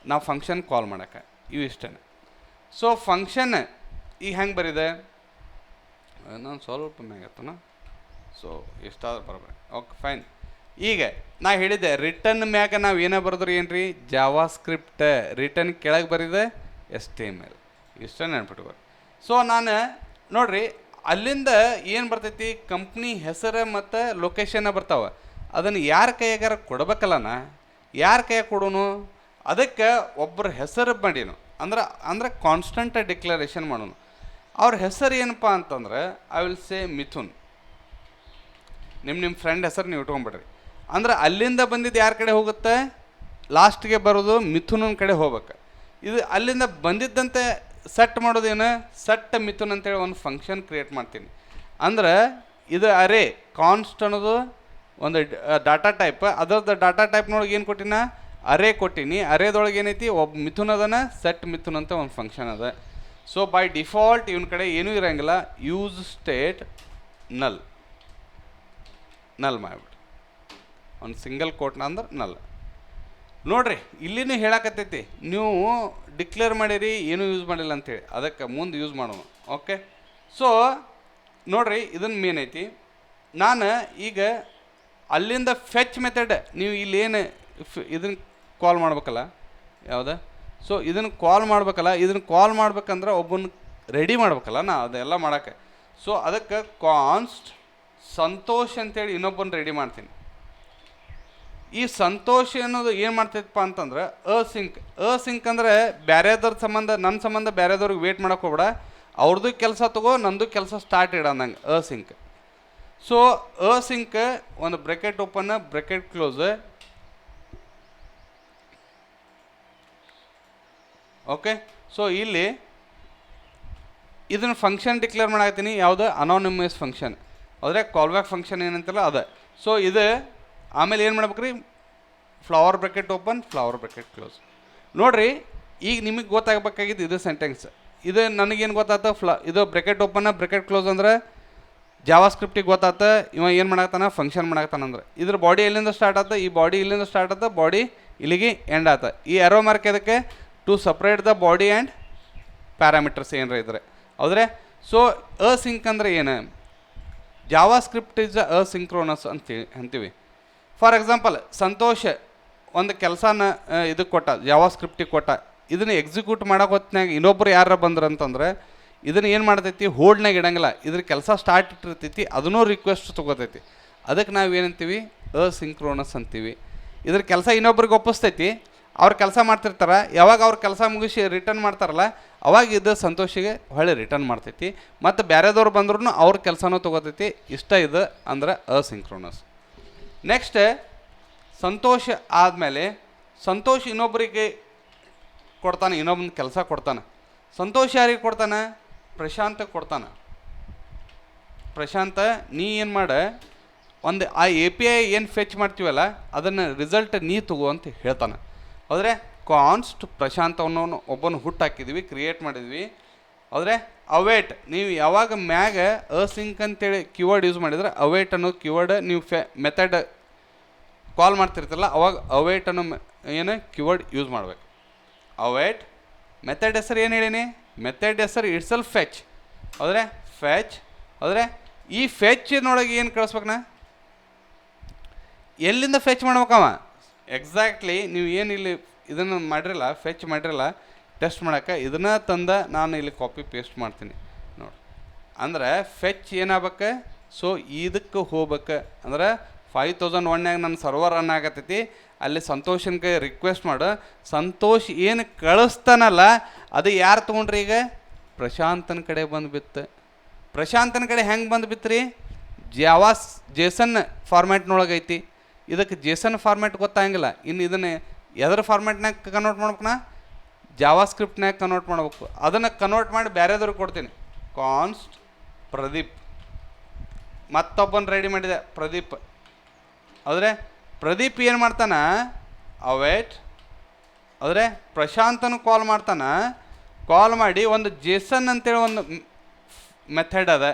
ನಾವು ಫಂಕ್ಷನ್ ಕಾಲ್ ಮಾಡೋಕ್ಕೆ, ಇವು ಇಷ್ಟೇ. ಸೊ ಫಂಕ್ಷನ್ ಈಗ ಹೆಂಗೆ ಬರಿದೆ, ನಾನು ಸ್ವಲ್ಪ ಮ್ಯಾಗತ್ತನ. ಸೊ ಎಷ್ಟಾದ್ರೂ ಬರಬೇಕು. Okay fine. ಈಗ ನಾ ಹೇಳಿದ್ದೆ ರಿಟರ್ನ್ ಮ್ಯಾಗ ನಾವು ಏನೇ ಬರೆದ್ರಿ ಏನು ರೀ, ಜಾವಾ ಸ್ಕ್ರಿಪ್ಟ್. ರಿಟರ್ನ್ ಕೆಳಗೆ ಬರಿದೆ HTML. ಇಷ್ಟೇ ನೆನ್ಪಿಟ್ಕೋರಿ. ಸೊ ನಾನು ನೋಡಿರಿ ಅಲ್ಲಿಂದ ಏನು ಬರ್ತೈತಿ, ಕಂಪ್ನಿ ಹೆಸರು ಮತ್ತು ಲೊಕೇಶನ್ನ ಬರ್ತಾವೆ. ಅದನ್ನು ಯಾರ ಕೈಯಾಗಾರ ಕೊಡ್ಬೇಕಲ್ಲನ, ಯಾರ ಕೈಯಾಗ ಕೊಡೋನು, ಅದಕ್ಕೆ ಒಬ್ಬರ ಹೆಸರು ಮಾಡೀನು. ಅಂದ್ರೆ ಕಾನ್ಸ್ಟಂಟ್ ಡಿಕ್ಲರೇಷನ್ ಮಾಡೋನು. ಅವ್ರ ಹೆಸರು ಏನಪ್ಪ ಅಂತಂದ್ರೆ ಐ ವಿಲ್ ಸೇ ಮಿಥುನ್. ನಿಮ್ಮ ಫ್ರೆಂಡ್ ಹೆಸರು ನೀವು ಇಟ್ಕೊಂಡ್ಬಿಡ್ರಿ. ಅಂದ್ರೆ ಅಲ್ಲಿಂದ ಬಂದಿದ್ದು ಯಾರ ಕಡೆ ಹೋಗುತ್ತೆ, ಲಾಸ್ಟ್ಗೆ ಬರೋದು ಮಿಥುನನ ಕಡೆ ಹೋಗ್ಬೇಕು. ಇದು ಅಲ್ಲಿಂದ ಬಂದಿದ್ದಂತೆ ಸೆಟ್ ಮಾಡೋದೇನು, ಸೆಟ್ ಮಿಥುನ್ ಅಂತೇಳಿ ಒಂದು ಫಂಕ್ಷನ್ ಕ್ರಿಯೇಟ್ ಮಾಡ್ತೀನಿ. ಅಂದ್ರೆ ಇದು ಅರೇ ಕಾನ್ಸ್ಟ್ ಅನ್ನೋದು ಒಂದು ಡಾಟಾ ಟೈಪ್. ಅದರದ್ದು ಡಾಟಾ ಟೈಪ್ನೊಳಗೆ ಏನು ಕೊಟ್ಟಿನ, ಅರೇ ಕೊಟ್ಟಿನಿ. ಅರೇದೊಳಗೆ ಏನೈತಿ, ಒಬ್ಬ ಮಿಥುನ್ ಅದನ, ಸೆಟ್ ಮಿಥುನ್ ಅಂತ ಒಂದು ಫಂಕ್ಷನ್ ಅದ. ಸೊ ಬೈ ಡಿಫಾಲ್ಟ್ ಇವನ ಕಡೆ ಏನೂ ಇರೋಂಗಿಲ್ಲ, ಯೂಸ್ ಸ್ಟೇಟ್ ನಲ್ ಮಾಡಿಬಿಡ್ರಿ, ಒಂದು ಸಿಂಗಲ್ ಕೋಟ್ನ ಅಂದ್ರೆ ನಲ್. ನೋಡ್ರಿ ಇಲ್ಲಿನೂ ಹೇಳಕತ್ತೈತಿ, ನೀವು ಡಿಕ್ಲೇರ್ ಮಾಡಿರಿ ಏನೂ ಯೂಸ್ ಮಾಡಿಲ್ಲ ಅಂಥೇಳಿ, ಅದಕ್ಕೆ ಮುಂದೆ ಯೂಸ್ ಮಾಡೋಣ. ಓಕೆ, ಸೊ ನೋಡ್ರಿ ಇದನ್ನು ಮೇನ್ ಐತಿ. ನಾನು ಈಗ ಅಲ್ಲಿಂದ ಫೆಚ್ ಮೆಥಡ್, ನೀವು ಇಲ್ಲೇನು ಇದನ್ನು ಕಾಲ್ ಮಾಡ್ಬೇಕಲ್ಲ, ಯಾವುದ, ಸೊ ಇದನ್ನು ಕಾಲ್ ಮಾಡ್ಬೇಕಲ್ಲ, ಇದನ್ನು ಕಾಲ್ ಮಾಡ್ಬೇಕಂದ್ರೆ ಒಬ್ಬನ ರೆಡಿ ಮಾಡ್ಬೇಕಲ್ಲ ನಾ ಅದೆಲ್ಲ ಮಾಡೋಕ್ಕೆ. ಸೊ ಅದಕ್ಕೆ ಕಾನ್ಸ್ಟ್ ಸಂತೋಷ್ ಅಂತೇಳಿ ಇನ್ನೊಬ್ಬನ ರೆಡಿ ಮಾಡ್ತೀನಿ. ಈ ಸಂತೋಷ್ ಅನ್ನೋದು ಏನು ಮಾಡ್ತೈತಪ್ಪ ಅಂತಂದ್ರೆ ಅಸಿಂಕ್ ಅಂದರೆ ಬೇರೆದವ್ರ ಸಂಬಂಧ, ನನ್ನ ಸಂಬಂಧ ಬೇರೆದವ್ರಿಗೆ ವೇಟ್ ಮಾಡೋಕೆ ಹೋಗ್ಬೇಡ, ಅವ್ರದ್ದು ಕೆಲಸ ತಗೋ, ನಂದು ಕೆಲಸ ಸ್ಟಾರ್ಟ್ ಇಡಂದಂಗೆ ಅಸಿಂಕ್. ಸೊ ಅಸಿಂಕ್ ಒಂದು bracket open bracket close. Okay, so ಇಲ್ಲಿ ಇದನ್ನು ಫಂಕ್ಷನ್ ಡಿಕ್ಲೇರ್ ಮಾಡಾಕತ್ತೀನಿ, ಯಾವುದು ಅನಾನಿಮಸ್ ಫಂಕ್ಷನ್, ಆದರೆ ಕಾಲ್ಬ್ಯಾಕ್ ಫಂಕ್ಷನ್ ಏನಂತಲ್ಲ ಅದ. ಸೊ ಇದು ಆಮೇಲೆ ಏನು ಮಾಡ್ಬೇಕ್ರಿ, flower bracket open flower bracket close. ನೋಡಿರಿ ಈಗ ನಿಮಗೆ ಗೊತ್ತಾಗಬೇಕಾಗಿದ್ದು ಇದು ಸೆಂಟೆನ್ಸ್. ಇದು ನನಗೇನು ಗೊತ್ತಾತ, ಇದು ಬ್ರೆಕೆಟ್ ಓಪನ್ ಬ್ರೆಕೆಟ್ ಕ್ಲೋಸ್ ಅಂದ್ರೆ ಜಾವಾ ಸ್ಕ್ರಿಪ್ಟಿಗೆ ಗೊತ್ತಾತ ಇವ ಏನು ಮಾಡಾಕ್ತಾನ, ಫಂಕ್ಷನ್ ಮಾಡಾಕ್ತಾನಂದ್ರೆ. ಇದ್ರ ಬಾಡಿ ಎಲ್ಲಿಂದ ಸ್ಟಾರ್ಟ್ ಆತ, ಈ ಬಾಡಿ ಇಲ್ಲಿಂದ ಸ್ಟಾರ್ಟ್ ಆತ, ಬಾಡಿ ಇಲ್ಲಿಗೆ ಎಂಡ್ ಆತ. ಈ ಎರೋ ಮಾರ್ಕ್ ಅದಕ್ಕೆ to separate the body and parameters ಏನರ ಇದ್ರೆ ಹೌದ್ರೆ. ಸೊ ಅಸಿಂಕ್ ಅಂದರೆ ಏನು, ಜಾವಾ ಸ್ಕ್ರಿಪ್ಟ್ ಇಸ್ ಅಸಿಂಕ್ರೋನಸ್ ಅಂತೀವಿ. ಫಾರ್ ಎಕ್ಸಾಂಪಲ್ ಸಂತೋಷ್ ಒಂದು ಕೆಲಸನ ಇದಕ್ಕೆ ಕೊಟ್ಟ, ಜಾವಾ ಸ್ಕ್ರಿಪ್ಟಿಗೆ ಕೊಟ್ಟ, ಇದನ್ನು ಎಕ್ಸಿಕ್ಯೂಟ್ ಮಾಡೋಕೆ ಹೊತ್ತಿನಾಗ ಇನ್ನೊಬ್ರು ಯಾರು ಬಂದ್ರು ಅಂತಂದ್ರೆ ಇದನ್ನು ಏನು ಮಾಡ್ತೈತಿ, ಹೋಲ್ಡ್ನಾಗ ಇಡಂಗಿಲ್ಲ, ಇದ್ರ ಕೆಲಸ ಸ್ಟಾರ್ಟ್ ಇಟ್ಟಿರ್ತೈತಿ, ಅದನ್ನೂ ರಿಕ್ವೆಸ್ಟ್ ತೊಗೋತೈತಿ. ಅದಕ್ಕೆ ನಾವು ಏನಂತೀವಿ, ಅಸಿಂಕ್ರೋನಸ್ ಅಂತೀವಿ. ಇದ್ರ ಕೆಲಸ ಇನ್ನೊಬ್ರಿಗೆ ಒಪ್ಪಿಸ್ತೈತಿ, ಅವ್ರು ಕೆಲಸ ಮಾಡ್ತಿರ್ತಾರೆ, ಯಾವಾಗ ಅವ್ರ ಕೆಲಸ ಮುಗಿಸಿ ರಿಟರ್ನ್ ಮಾಡ್ತಾರಲ್ಲ ಅವಾಗ ಇದು ಸಂತೋಷಿಗೆ ಹೊಳ್ಳಿ ರಿಟರ್ನ್ ಮಾಡ್ತೈತಿ. ಮತ್ತು ಬೇರೆದವ್ರು ಬಂದ್ರೂ ಅವ್ರ ಕೆಲಸನೂ ತೊಗೋತೈತಿ. ಇಷ್ಟ ಇದು ಅಂದ್ರೆ ಅಸಿಂಕ್ರೋನಸ್. ನೆಕ್ಸ್ಟ್ ಸಂತೋಷ ಆದಮೇಲೆ ಸಂತೋಷ್ ಇನ್ನೊಬ್ಬರಿಗೆ ಕೊಡ್ತಾನೆ, ಇನ್ನೊಬ್ಬನ ಕೆಲಸ ಕೊಡ್ತಾನೆ. ಸಂತೋಷ್ ಯಾರಿಗೆ ಕೊಡ್ತಾನೆ, ಪ್ರಶಾಂತಕ್ಕೆ ಕೊಡ್ತಾನೆ. ಪ್ರಶಾಂತ ನೀ ಏನು ಮಾಡ, ಒಂದು ಆ ಎ ಪಿ ಐ ಏನು ಫೆಚ್ ಮಾಡ್ತೀವಲ್ಲ ಅದನ್ನು ರಿಸಲ್ಟ್ ನೀ ತಗೋ ಅಂತ ಹೇಳ್ತಾನೆ. ಹೌದ್ರೆ ಕಾನ್ಸ್ಟ್ ಪ್ರಶಾಂತವನ್ನು ಒಬ್ಬನ ಹುಟ್ಟು ಹಾಕಿದ್ವಿ, ಕ್ರಿಯೇಟ್ ಮಾಡಿದ್ವಿ. ಹೌದ್ರೆ ಅವೇಟ್, ನೀವು ಯಾವಾಗ ಮ್ಯಾಗ ಅಸಿಂಕ್ ಅಂತೇಳಿ ಕೀವರ್ಡ್ ಯೂಸ್ ಮಾಡಿದ್ರೆ ಅವೇಟ್ ಅನ್ನೋ ಕೀವರ್ಡ್ ನೀವು ಮೆಥಡ್ ಕಾಲ್ ಮಾಡ್ತಿರ್ತಿರಲ್ಲ ಅವಾಗ ಅವೇಟ್ ಅನ್ನೋ ಏನು ಕೀವರ್ಡ್ ಯೂಸ್ ಮಾಡಬೇಕು. ಅವೇಟ್ ಮೆಥಡ್ ಹೆಸರು ಏನು ಹೇಳೀನಿ, ಮೆಥಡ್ ಹೆಸರು ಇಟ್ಸೆಲ್ಫ್ ಫೆಚ್. ಹೌದ್ರೆ ಫೆಚ್, ಹೌದ್ರೆ ಈ ಫೆಚ್ನೊಳಗೆ ಏನು ಕಳಿಸ್ಬೇಕು, ನಾ ಎಲ್ಲಿಂದ ಫೆಚ್ ಮಾಡ್ಬೇಕವ ಎಕ್ಸಾಕ್ಟ್ಲಿ. ನೀವು ಏನು ಇಲ್ಲಿ ಇದನ್ನು ಮಾಡಿರಲ್ಲ, ಫೆಚ್ ಮಾಡಿರಲ್ಲ ಟೆಸ್ಟ್ ಮಾಡೋಕ್ಕೆ, ಇದನ್ನು ತಂದ ನಾನು ಇಲ್ಲಿ ಕಾಪಿ ಪೇಸ್ಟ್ ಮಾಡ್ತೀನಿ ನೋಡಿ. ಅಂದ್ರೆ ಫೆಚ್ ಏನಾಗಬೇಕು, ಸೊ ಇದಕ್ಕೆ ಹೋಗ್ಬೇಕು. ಅಂದ್ರೆ 5001ನ್ಯಾಗ ನನ್ನ ಸರ್ವರ್ ರನ್ ಆಗತ್ತೈತಿ, ಅಲ್ಲಿ ಸಂತೋಷನ ಕೈ ರಿಕ್ವೆಸ್ಟ್ ಮಾಡು, ಸಂತೋಷ್ ಏನು ಕಳಿಸ್ತಾನಲ್ಲ ಅದು ಯಾರು ತೊಗೊಂಡ್ರಿ, ಈಗ ಪ್ರಶಾಂತನ ಕಡೆ ಬಂದುಬಿತ್ತು. ಪ್ರಶಾಂತನ ಕಡೆ ಹೆಂಗೆ ಬಂದುಬಿತ್ರಿ, ಜೇಸನ್ ಫಾರ್ಮ್ಯಾಟ್ನೊಳಗೆ ಐತಿ. ಇದಕ್ಕೆ ಜೇಸನ್ ಫಾರ್ಮ್ಯಾಟ್ ಗೊತ್ತಾಗಿಲ್ಲ, ಇನ್ನು ಇದನ್ನು ಎದರ ಫಾರ್ಮ್ಯಾಟ್ನಾಗ ಕನ್ವರ್ಟ್ ಮಾಡ್ಬೇಕನ, ಜಾವಾ ಸ್ಕ್ರಿಪ್ಟ್ನಾಗ ಕನ್ವರ್ಟ್ ಮಾಡ್ಬೇಕು. ಅದನ್ನು ಕನ್ವರ್ಟ್ ಮಾಡಿ ಬೇರೆದವ್ರಿಗೆ ಕೊಡ್ತೀನಿ. ಕಾನ್ಸ್ಟ್ ಪ್ರದೀಪ್, ಮತ್ತೊಬ್ಬನ ರೆಡಿ ಮಾಡಿದೆ ಪ್ರದೀಪ್. ಆದರೆ ಪ್ರದೀಪ್ ಏನು ಮಾಡ್ತಾನೆ, ಅವೇಟ್, ಆದರೆ ಪ್ರಶಾಂತನು ಕಾಲ್ ಮಾಡ್ತಾನೆ. ಕಾಲ್ ಮಾಡಿ ಒಂದು ಜೇಸನ್ ಅಂತೇಳಿ ಒಂದು ಮೆಥಡ್ ಅದ.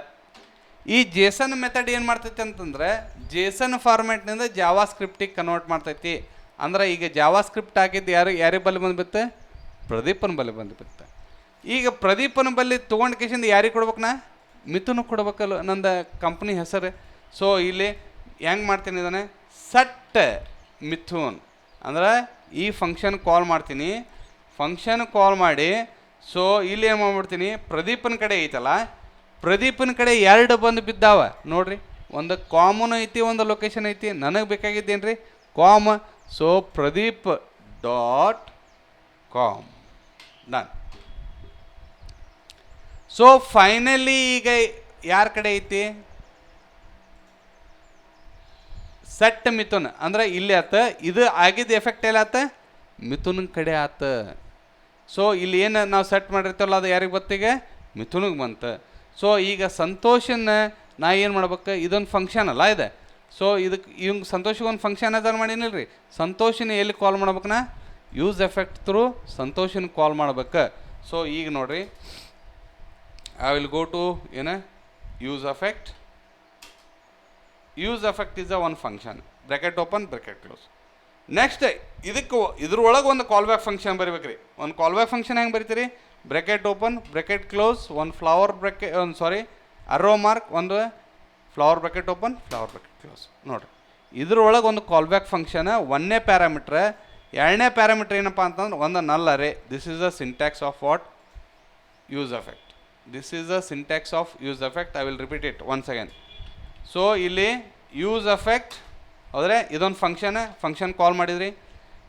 ಈ ಜೇಸನ್ ಮೆಥಡ್ ಏನು ಮಾಡ್ತೈತಿ ಅಂತಂದರೆ ಜೇಸನ್ ಫಾರ್ಮ್ಯಾಟ್ನಿಂದ ಜಾವಾ ಸ್ಕ್ರಿಪ್ಟಿಗೆ ಕನ್ವರ್ಟ್ ಮಾಡ್ತೈತಿ. ಅಂದ್ರೆ ಈಗ ಜಾವಾ ಸ್ಕ್ರಿಪ್ಟ್ ಹಾಕಿದ್ದು ಯಾರಿಗೆ ಬಲ್ಲಿ ಬಂದುಬಿಡುತ್ತೆ, ಪ್ರದೀಪನ ಬಲ್ಲಿ ಬಂದುಬಿಡುತ್ತೆ. ಈಗ ಪ್ರದೀಪನ ಬಲ್ಲಿ ತೊಗೊಂಡು ಕೇಸಿಂದ ಯಾರಿಗೆ ಕೊಡ್ಬೇಕು, ನಾ ಮಿಥುನ್ ಕೊಡ್ಬೇಕಲ್ಲ, ನಂದು ಕಂಪ್ನಿ ಹೆಸರು. ಸೊ ಇಲ್ಲಿ ಹೆಂಗೆ ಮಾಡ್ತೀನಿ, ಇದನ್ನು ಸಟ್ ಮಿಥುನ್ ಅಂದ್ರೆ ಈ ಫಂಕ್ಷನ್ ಕಾಲ್ ಮಾಡ್ತೀನಿ. ಫಂಕ್ಷನ್ ಕಾಲ್ ಮಾಡಿ ಸೊ ಇಲ್ಲಿ ಏನು ಮಾಡ್ಬಿಡ್ತೀನಿ, ಪ್ರದೀಪನ ಕಡೆ ಐತಲ್ಲ, ಪ್ರದೀಪನ ಕಡೆ ಎರಡು ಬಂದು ಬಿದ್ದಾವ ನೋಡ್ರಿ. ಒಂದು ಕಾಮನ್ ಐತಿ, ಒಂದು ಲೊಕೇಶನ್ ಐತಿ. ನನಗೆ ಬೇಕಾಗಿದ್ದೇನು ರೀ, com. So Pradeep dot com done. So finally ಈಗ ಯಾರ ಕಡೆ ಐತಿ? ಸೆಟ್ ಮಿಥುನ್ ಅಂದ್ರೆ ಇಲ್ಲಿ ಆತ. ಇದು ಆಗಿದ್ದ ಎಫೆಕ್ಟ್ ಎಲ್ಲ ಆತ ಮಿಥುನ್ ಕಡೆ ಆತ. ಸೊ ಇಲ್ಲಿ ಏನು ನಾವು ಸೆಟ್ ಮಾಡಿರ್ತೀವಲ್ಲ ಅದು ಯಾರಿಗೆ ಬತ್ತೀಗ? ಮಿಥುನಿಗೆ ಬಂತು. ಸೊ ಈಗ ಸಂತೋಷನ ನಾ ಏನು ಮಾಡ್ಬೇಕು? ಇದೊಂದು ಫಂಕ್ಷನ್ ಅಲ್ಲ ಇದೆ. ಸೊ ಇದಕ್ಕೆ ಇವಂಗೆ ಸಂತೋಷಿಗೆ ಒಂದು ಫಂಕ್ಷನ್ ಅದಾರ ಮಾಡೀನಿಲ್ಲ ರೀ. ಸಂತೋಷನ ಎಲ್ಲಿ ಕಾಲ್ ಮಾಡ್ಬೇಕನ? ಯೂಸ್ ಎಫೆಕ್ಟ್ ಥ್ರೂ ಸಂತೋಷನ ಕಾಲ್ ಮಾಡ್ಬೇಕು. ಸೊ ಈಗ ನೋಡ್ರಿ, ಐ ವಿಲ್ ಗೋ ಟು ಏನು use effect. Use effect is a one function, bracket open bracket close. Next ಇದಕ್ಕೆ ಇದ್ರೊಳಗೆ ಒಂದು ಕಾಲ್ ಬ್ಯಾಕ್ ಫಂಕ್ಷನ್ ಬರಿಬೇಕು ರೀ. ಒಂದು ಕಾಲ್ ಬ್ಯಾಕ್ ಫಂಕ್ಷನ್ ಹೆಂಗೆ ಬರಿತೀರಿ? ಬ್ರ್ಯಾಕೆಟ್ ಓಪನ್ ಬ್ರ್ಯಾಕೆಟ್ ಕ್ಲೋಸ್, ಒಂದು ಫ್ಲವರ್ ಬ್ರ್ಯಾಕೆಟ್, ಒಂದು ಸಾರಿ ಅರೋ ಮಾರ್ಕ್, ಒಂದು flower bracket open flower bracket close. ನೋಡಿರಿ, ಇದ್ರೊಳಗೆ ಒಂದು ಕಾಲ್ ಬ್ಯಾಕ್ ಫಂಕ್ಷನ್ ಒಂದನೇ ಪ್ಯಾರಾಮೀಟ್ರ್. ಎರಡನೇ ಪ್ಯಾರಾಮೀಟ್ರ್ ಏನಪ್ಪ ಅಂತಂದ್ರೆ ಒಂದು null array. This is the syntax of what? Use effect. This is the syntax of use effect. I will repeat it once again. So ಇಲ್ಲಿ use effect ಅಂದರೆ ಇದೊಂದು function call ಮಾಡಿದ್ರಿ.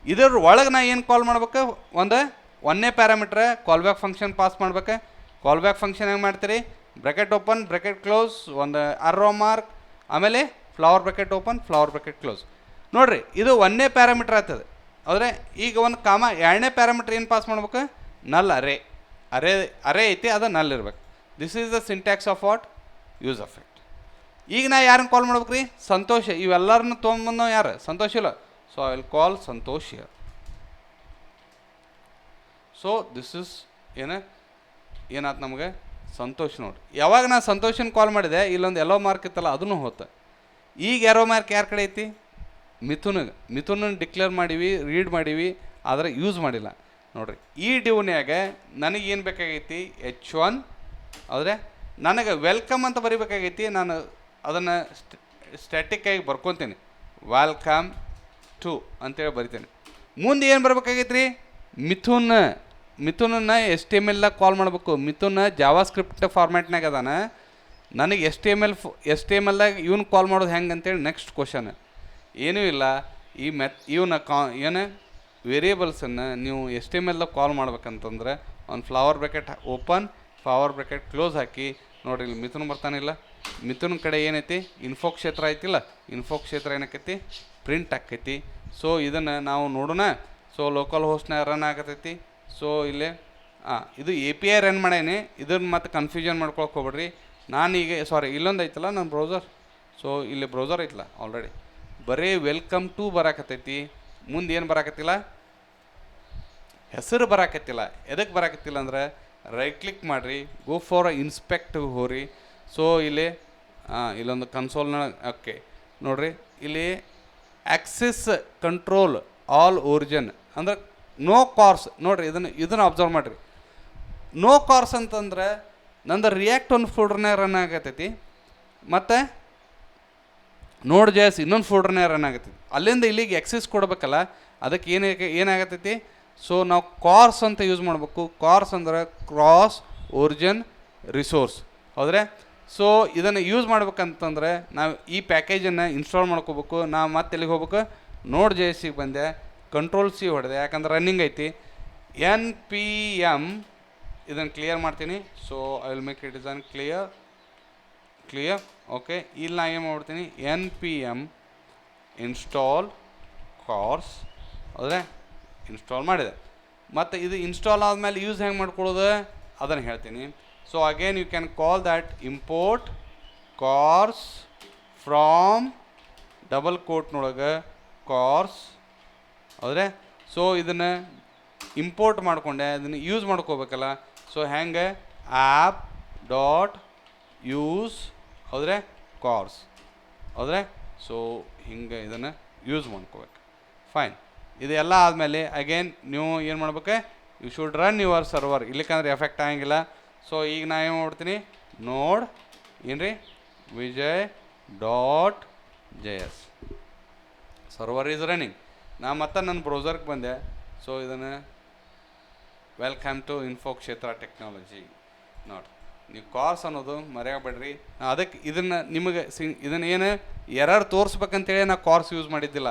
ಇದ್ರ ಒಳಗೆ ನಾ ಏನು ಕಾಲ್ ಮಾಡ್ಬೇಕು? ಒಂದನೇ parameter call back function pass ಮಾಡ್ಬೇಕು. ಕಾಲ್ ಬ್ಯಾಕ್ ಫಂಕ್ಷನ್ ಹೆಂಗೆ ಮಾಡ್ತೀರಿ? ಬ್ರ್ಯಾಕೆಟ್ ಓಪನ್ ಬ್ರ್ಯಾಕೆಟ್ ಕ್ಲೋಸ್, ಒಂದು ಅರೋ ಮಾರ್ಕ್, ಆಮೇಲೆ flower bracket open flower bracket close. ನೋಡಿರಿ, ಇದು ಒಂದನೇ ಪ್ಯಾರಾಮೀಟ್ರ್ ಆಗ್ತದೆ. ಆದರೆ ಈಗ ಒಂದು ಎರಡನೇ ಪ್ಯಾರಾಮೀಟ್ರ್ ಏನು ಪಾಸ್ ಮಾಡ್ಬೇಕು? ನಲ್ ಅರೇ. ಅರೇ ಐತಿ, ಅದು ನಲ್ ಇರ್ಬೇಕು. This is the syntax of what? Use effect. ಈಗ ನಾ ಯಾರನ್ನು ಕಾಲ್ ಮಾಡ್ಬೇಕು ರೀ? ಸಂತೋಷ. ಇವೆಲ್ಲರನ್ನು ತೊಗೊಂಬಂದವ ಯಾರು? ಸಂತೋಷ ಇಲ್ಲ. So I will call Santosh here. So this is ಏನಾಯ್ತು ನಮಗೆ? ಸಂತೋಷ್. ನೋಡಿ, ಯಾವಾಗ ನಾ ಸಂತೋಷನ ಕಾಲ್ ಮಾಡಿದೆ ಇಲ್ಲೊಂದು ಎಲ್ಲೋ ಮಾರ್ಕ್ ಇತ್ತಲ್ಲ ಅದನ್ನು ಹೋತ. ಈಗ ಯಾರೋ ಮಾರ್ಕ್ ಯಾರ ಕಡೆ ಐತಿ? ಮಿಥುನ ಡಿಕ್ಲೇರ್ ಮಾಡೀವಿ, ರೀಡ್ ಮಾಡೀವಿ, ಆದರೆ ಯೂಸ್ ಮಾಡಿಲ್ಲ. ನೋಡಿರಿ, ಈ ಡ್ಯೂನ್ಯಾಗ ನನಗೇನು ಬೇಕಾಗೈತಿ? H1. ಆದರೆ ನನಗೆ ವೆಲ್ಕಮ್ ಅಂತ ಬರಿಬೇಕಾಗೈತಿ. ನಾನು ಅದನ್ನು ಸ್ಟ್ಯಾಟಿಕ್ಕಾಗಿ ಬರ್ಕೊತೀನಿ. ವೆಲ್ಕಮ್ ಟು ಅಂತೇಳಿ ಬರಿತೇನೆ. ಮುಂದೆ ಏನು ಬರ್ಬೇಕಾಗೈತಿ ರೀ? ಮಿಥುನನ್ನ HTML ಕಾಲ್ ಮಾಡಬೇಕು. ಮಿಥುನ ಜಾವಾ ಸ್ಕ್ರಿಪ್ಟ್ ಫಾರ್ಮ್ಯಾಟ್ನಾಗ ಅದಾನ. ನನಗೆ HTML ಇವನು ಕಾಲ್ ಮಾಡೋದು ಹೆಂಗೆ ಅಂತೇಳಿ ನೆಕ್ಸ್ಟ್ ಕ್ವಶನ್. ಏನೂ ಇಲ್ಲ, ಏನು ವೇರಿಯೇಬಲ್ಸನ್ನು ನೀವು HTML ಕಾಲ್ ಮಾಡ್ಬೇಕಂತಂದ್ರೆ ಒಂದು flower bracket open flower bracket close ಹಾಕಿ. ನೋಡಿರಿ, ಇಲ್ಲಿ ಮಿಥುನ್ ಬರ್ತಾನಿಲ್ಲ. ಮಿಥುನ್ ಕಡೆ ಏನೈತಿ? ಇನ್ಫೋ ಕ್ಷೇತ್ರ ಐತಿಲ್ಲ, ಇನ್ಫೋ ಕ್ಷೇತ್ರ ಏನಾಕೈತಿ? ಪ್ರಿಂಟ್ ಆಕೈತಿ. ಸೊ ಇದನ್ನು ನಾವು ನೋಡೋಣ. ಸೊ ಲೋಕಲ್ ಹೋಸ್ಟ್ನ ರನ್ ಆಗತೈತಿ. ಸೊ ಇಲ್ಲೇ ಇದು API ರನ್ ಮಾಡೇನಿ. ಇದನ್ನು ಮತ್ತೆ ಕನ್ಫ್ಯೂಷನ್ ಮಾಡ್ಕೊಳಕ್ಕೆ ಹೋಗ್ಬೇಡ್ರಿ. ನಾನೀಗ ಇಲ್ಲೊಂದು ಐತಲ್ಲ ನನ್ನ ಬ್ರೌಸರ್. ಸೊ ಇಲ್ಲಿ ಬ್ರೌಸರ್ ಐತಲ್ಲ ಆಲ್ರೆಡಿ, ಬರೀ ವೆಲ್ಕಮ್ ಟು ಬರಾಕತ್ತೈತಿ. ಮುಂದೆ ಏನು ಬರಾಕತ್ತಿಲ್ಲ? ಹೆಸರು ಬರಾಕತ್ತಿಲ್ಲ. ಎದಕ್ಕೆ ಬರಾಕತ್ತಿಲ್ಲ ಅಂದ್ರೆ ರೈಟ್ ಕ್ಲಿಕ್ ಮಾಡಿರಿ, ಗೋ ಫಾರ್ ಇನ್ಸ್ಪೆಕ್ಟ್ ಹೋರಿ. ಸೊ ಇಲ್ಲಿ ಇಲ್ಲೊಂದು ಕನ್ಸೋಲ್ನ ಓಕೆ ನೋಡಿರಿ, ಇಲ್ಲಿ ಆಕ್ಸೆಸ್ ಕಂಟ್ರೋಲ್ ಆಲ್ ಒರಿಜಿನ್ ಅಂದ್ರೆ ನೋ ಕಾರ್ಸ್. ನೋಡಿರಿ, ಇದನ್ನು ಅಬ್ಸರ್ವ್ ಮಾಡಿರಿ. ನೋ ಕಾರ್ಸ್ ಅಂತಂದ್ರೆ ನಂದು ರಿಯಾಕ್ಟ್ ಒಂದು ಫೋಲ್ಡರ್ನಾಗ ರನ್ ಆಗತೈತಿ, ಮತ್ತು ನೋಡ್ JS ಇನ್ನೊಂದು ಫೋಲ್ಡರ್ನಾಗ ರನ್ ಆಗತೈತಿ. ಅಲ್ಲಿಂದ ಇಲ್ಲಿಗೆ ಎಕ್ಸೆಸ್ ಕೊಡಬೇಕಲ್ಲ, ಅದಕ್ಕೆ ಏನಾಗತೈತಿ? ಸೊ ನಾವು ಕಾರ್ಸ್ ಅಂತ ಯೂಸ್ ಮಾಡಬೇಕು. ಕಾರ್ಸ್ ಅಂದ್ರೆ ಕ್ರಾಸ್ ಒರಿಜಿನ್ ರಿಸೋರ್ಸ್. ಹೌದ್ರೆ? ಸೊ ಇದನ್ನು ಯೂಸ್ ಮಾಡ್ಬೇಕಂತಂದ್ರೆ ನಾವು ಈ ಪ್ಯಾಕೇಜನ್ನು ಇನ್ಸ್ಟಾಲ್ ಮಾಡ್ಕೋಬೇಕು. ನಾವು ಮತ್ತೆ ಎಲ್ಲಿಗೆ ಹೋಗ್ಬೇಕು? ನೋಡ್ JSಗೆ ಬಂದೆ, Ctrl+C ಹೊಡೆದೆ, ಯಾಕಂದ್ರೆ ರನ್ನಿಂಗ್ ಐತಿ. npm ಇದನ್ನು ಕ್ಲಿಯರ್ ಮಾಡ್ತೀನಿ. So I will make it is clear. Okay, ಇಲ್ಲಿ ನಾ ಏನು ಮಾಡ್ತೀನಿ? npm install cars. ಹೌದ್ರೆ? ಇನ್ಸ್ಟಾಲ್ ಮಾಡಿದೆ. ಮತ್ತು ಇದು ಇನ್ಸ್ಟಾಲ್ ಆದಮೇಲೆ ಯೂಸ್ ಹೆಂಗೆ ಮಾಡ್ಕೊಳ್ಳೋದು ಅದನ್ನು ಹೇಳ್ತೀನಿ. So again you can call that import cars from double ಕೋಟ್ನೊಳಗೆ ಕಾರ್ಸ್. ಹೌದ್ರೆ? ಸೊ ಇದನ್ನು ಇಂಪೋರ್ಟ್ ಮಾಡಿಕೊಂಡೆ, ಅದನ್ನು ಯೂಸ್ ಮಾಡ್ಕೋಬೇಕಲ್ಲ. ಸೊ ಹೆಂಗೆ? ಆ್ಯಪ್ ಡಾಟ್ ಯೂಸ್ ಹೌದ್ರೆ ಕಾರ್ಸ್. ಹೌದ್ರೆ? ಸೊ ಹಿಂಗೆ ಇದನ್ನು ಯೂಸ್ ಮಾಡ್ಕೋಬೇಕು. ಫೈನ್. ಇದೆಲ್ಲ ಆದಮೇಲೆ ಅಗೇನ್ ನೀವು ಏನು ಮಾಡ್ಬೇಕು? You should run your server. ಇಲ್ಲಿಕಂದ್ರೆ ಎಫೆಕ್ಟ್ ಆಗಂಗಿಲ್ಲ. ಸೊ ಈಗ ನಾ ಏನು ಮಾಡ್ತೀನಿ? ನೋಡ್ ಏನ್ರಿ vijay.js ಸರ್ವರ್ ಈಸ್ ರನ್ನಿಂಗ್. ನಾ ಮತ್ತೆ ನನ್ನ ಬ್ರೌಸರ್ಗೆ ಬಂದೆ. ಸೊ ಇದನ್ನು ವೆಲ್ಕಮ್ ಟು ಇನ್ಫೋ ಕ್ಷೇತ್ರ ಟೆಕ್ನಾಲಜಿ. ನೋಡಿ, ನೀವು ಕಾರ್ಸ್ ಅನ್ನೋದು ಮರೆಯಬೇಡ್ರಿ. ಅದಕ್ಕೆ ಇದನ್ನು ನಿಮಗೆ ಇದನ್ನು ಏನು ಎರರ್ ತೋರಿಸ್ಬೇಕಂತೇಳಿ ನಾ ಕಾರ್ಸ್ ಯೂಸ್ ಮಾಡಿದ್ದಿಲ್ಲ.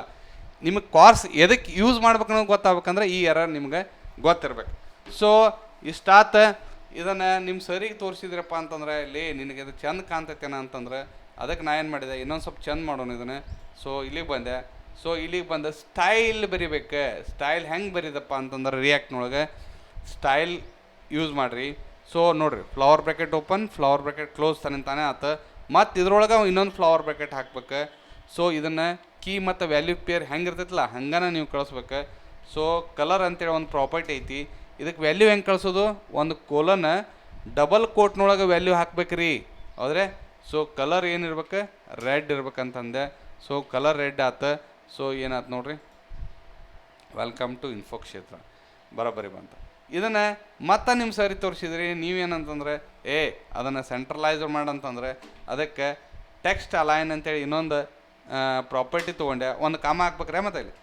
ನಿಮಗೆ ಕಾರ್ಸ್ ಎದಕ್ಕೆ ಯೂಸ್ ಮಾಡ್ಬೇಕನ್ನೋದು ಗೊತ್ತಾಗಬೇಕಂದ್ರೆ ಈ ಎರರ್ ನಿಮ್ಗೆ ಗೊತ್ತಿರ್ಬೇಕು. ಸೊ ಇಷ್ಟಾತ. ಇದನ್ನು ನಿಮ್ಮ ಸರಿಗೆ ತೋರಿಸಿದ್ರಪ್ಪ ಅಂತಂದ್ರೆ ಇಲ್ಲಿ ನಿನಗೆ ಇದು ಚಂದ ಕಾಣ್ತೈತೇನ ಅಂತಂದ್ರೆ ಅದಕ್ಕೆ ನಾ ಏನು ಮಾಡಿದೆ, ಇನ್ನೊಂದು ಸ್ವಲ್ಪ ಚಂದ ಮಾಡೋಣ ಇದನ್ನು. ಸೊ ಇಲ್ಲಿಗೆ ಬಂದೆ. ಸೊ ಇಲ್ಲಿಗೆ ಬಂದ ಸ್ಟೈಲ್ ಬರಿಬೇಕು. ಸ್ಟೈಲ್ ಹೆಂಗೆ ಬರೀದಪ್ಪ ಅಂತಂದ್ರೆ ರಿಯಾಕ್ಟ್ನೊಳಗೆ ಸ್ಟೈಲ್ ಯೂಸ್ ಮಾಡಿರಿ. ಸೊ ನೋಡಿರಿ, flower bracket open, flower bracket close ತಾನೆ ಆತ. ಮತ್ತು ಇದ್ರೊಳಗೆ ಇನ್ನೊಂದು ಫ್ಲವರ್ ಬ್ರ್ಯಾಕೆಟ್ ಹಾಕ್ಬೇಕು. ಸೊ ಇದನ್ನು ಕೀ ಮತ್ತು ವ್ಯಾಲ್ಯೂ ಪೇರ್ ಹೆಂಗೆ ಇರ್ತೈತಲ್ಲ ಹಂಗನ ನೀವು ಕಳಿಸ್ಬೇಕು. ಸೊ ಕಲರ್ ಅಂತೇಳಿ ಒಂದು ಪ್ರಾಪರ್ಟಿ ಐತಿ. ಇದಕ್ಕೆ ವ್ಯಾಲ್ಯೂ ಹೆಂಗೆ ಕಳಿಸೋದು, ಒಂದು ಕೋಲನ್ ಡಬಲ್ ಕೋಟ್ನೊಳಗೆ ವ್ಯಾಲ್ಯೂ ಹಾಕ್ಬೇಕು ರೀ. ಹೌದ್ರೆ? ಸೊ ಕಲರ್ ಏನಿರ್ಬೇಕು, ರೆಡ್ ಇರ್ಬೇಕಂತಂದೆ. ಸೊ ಕಲರ್ ರೆಡ್ ಆತ. ಸೊ ಏನಾಯ್ತು ನೋಡ್ರಿ, ವೆಲ್ಕಮ್ ಟು ಇನ್ಫೋ ಕ್ಷೇತ್ರ ಬರೋಬ್ಬರಿ ಬಂತ. ಇದನ್ನು ಮತ್ತೆ ನಿಮ್ಮ ಸರಿ ತೋರಿಸಿದ್ರಿ, ನೀವೇನಂತಂದರೆ ಅದನ್ನು ಸೆಂಟ್ರಲೈಸ್ ಮಾಡಂತಂದರೆ ಅದಕ್ಕೆ ಟೆಕ್ಸ್ಟ್ ಅಲೈನ್ ಅಂತೇಳಿ ಇನ್ನೊಂದು ಪ್ರಾಪರ್ಟಿ ತೊಗೊಂಡೆ. ಒಂದು ಕಾಮ ಹಾಕ್ಬೇಕ್ರೆ ಮತ್ತೆ ಇಲ್ಲಿ.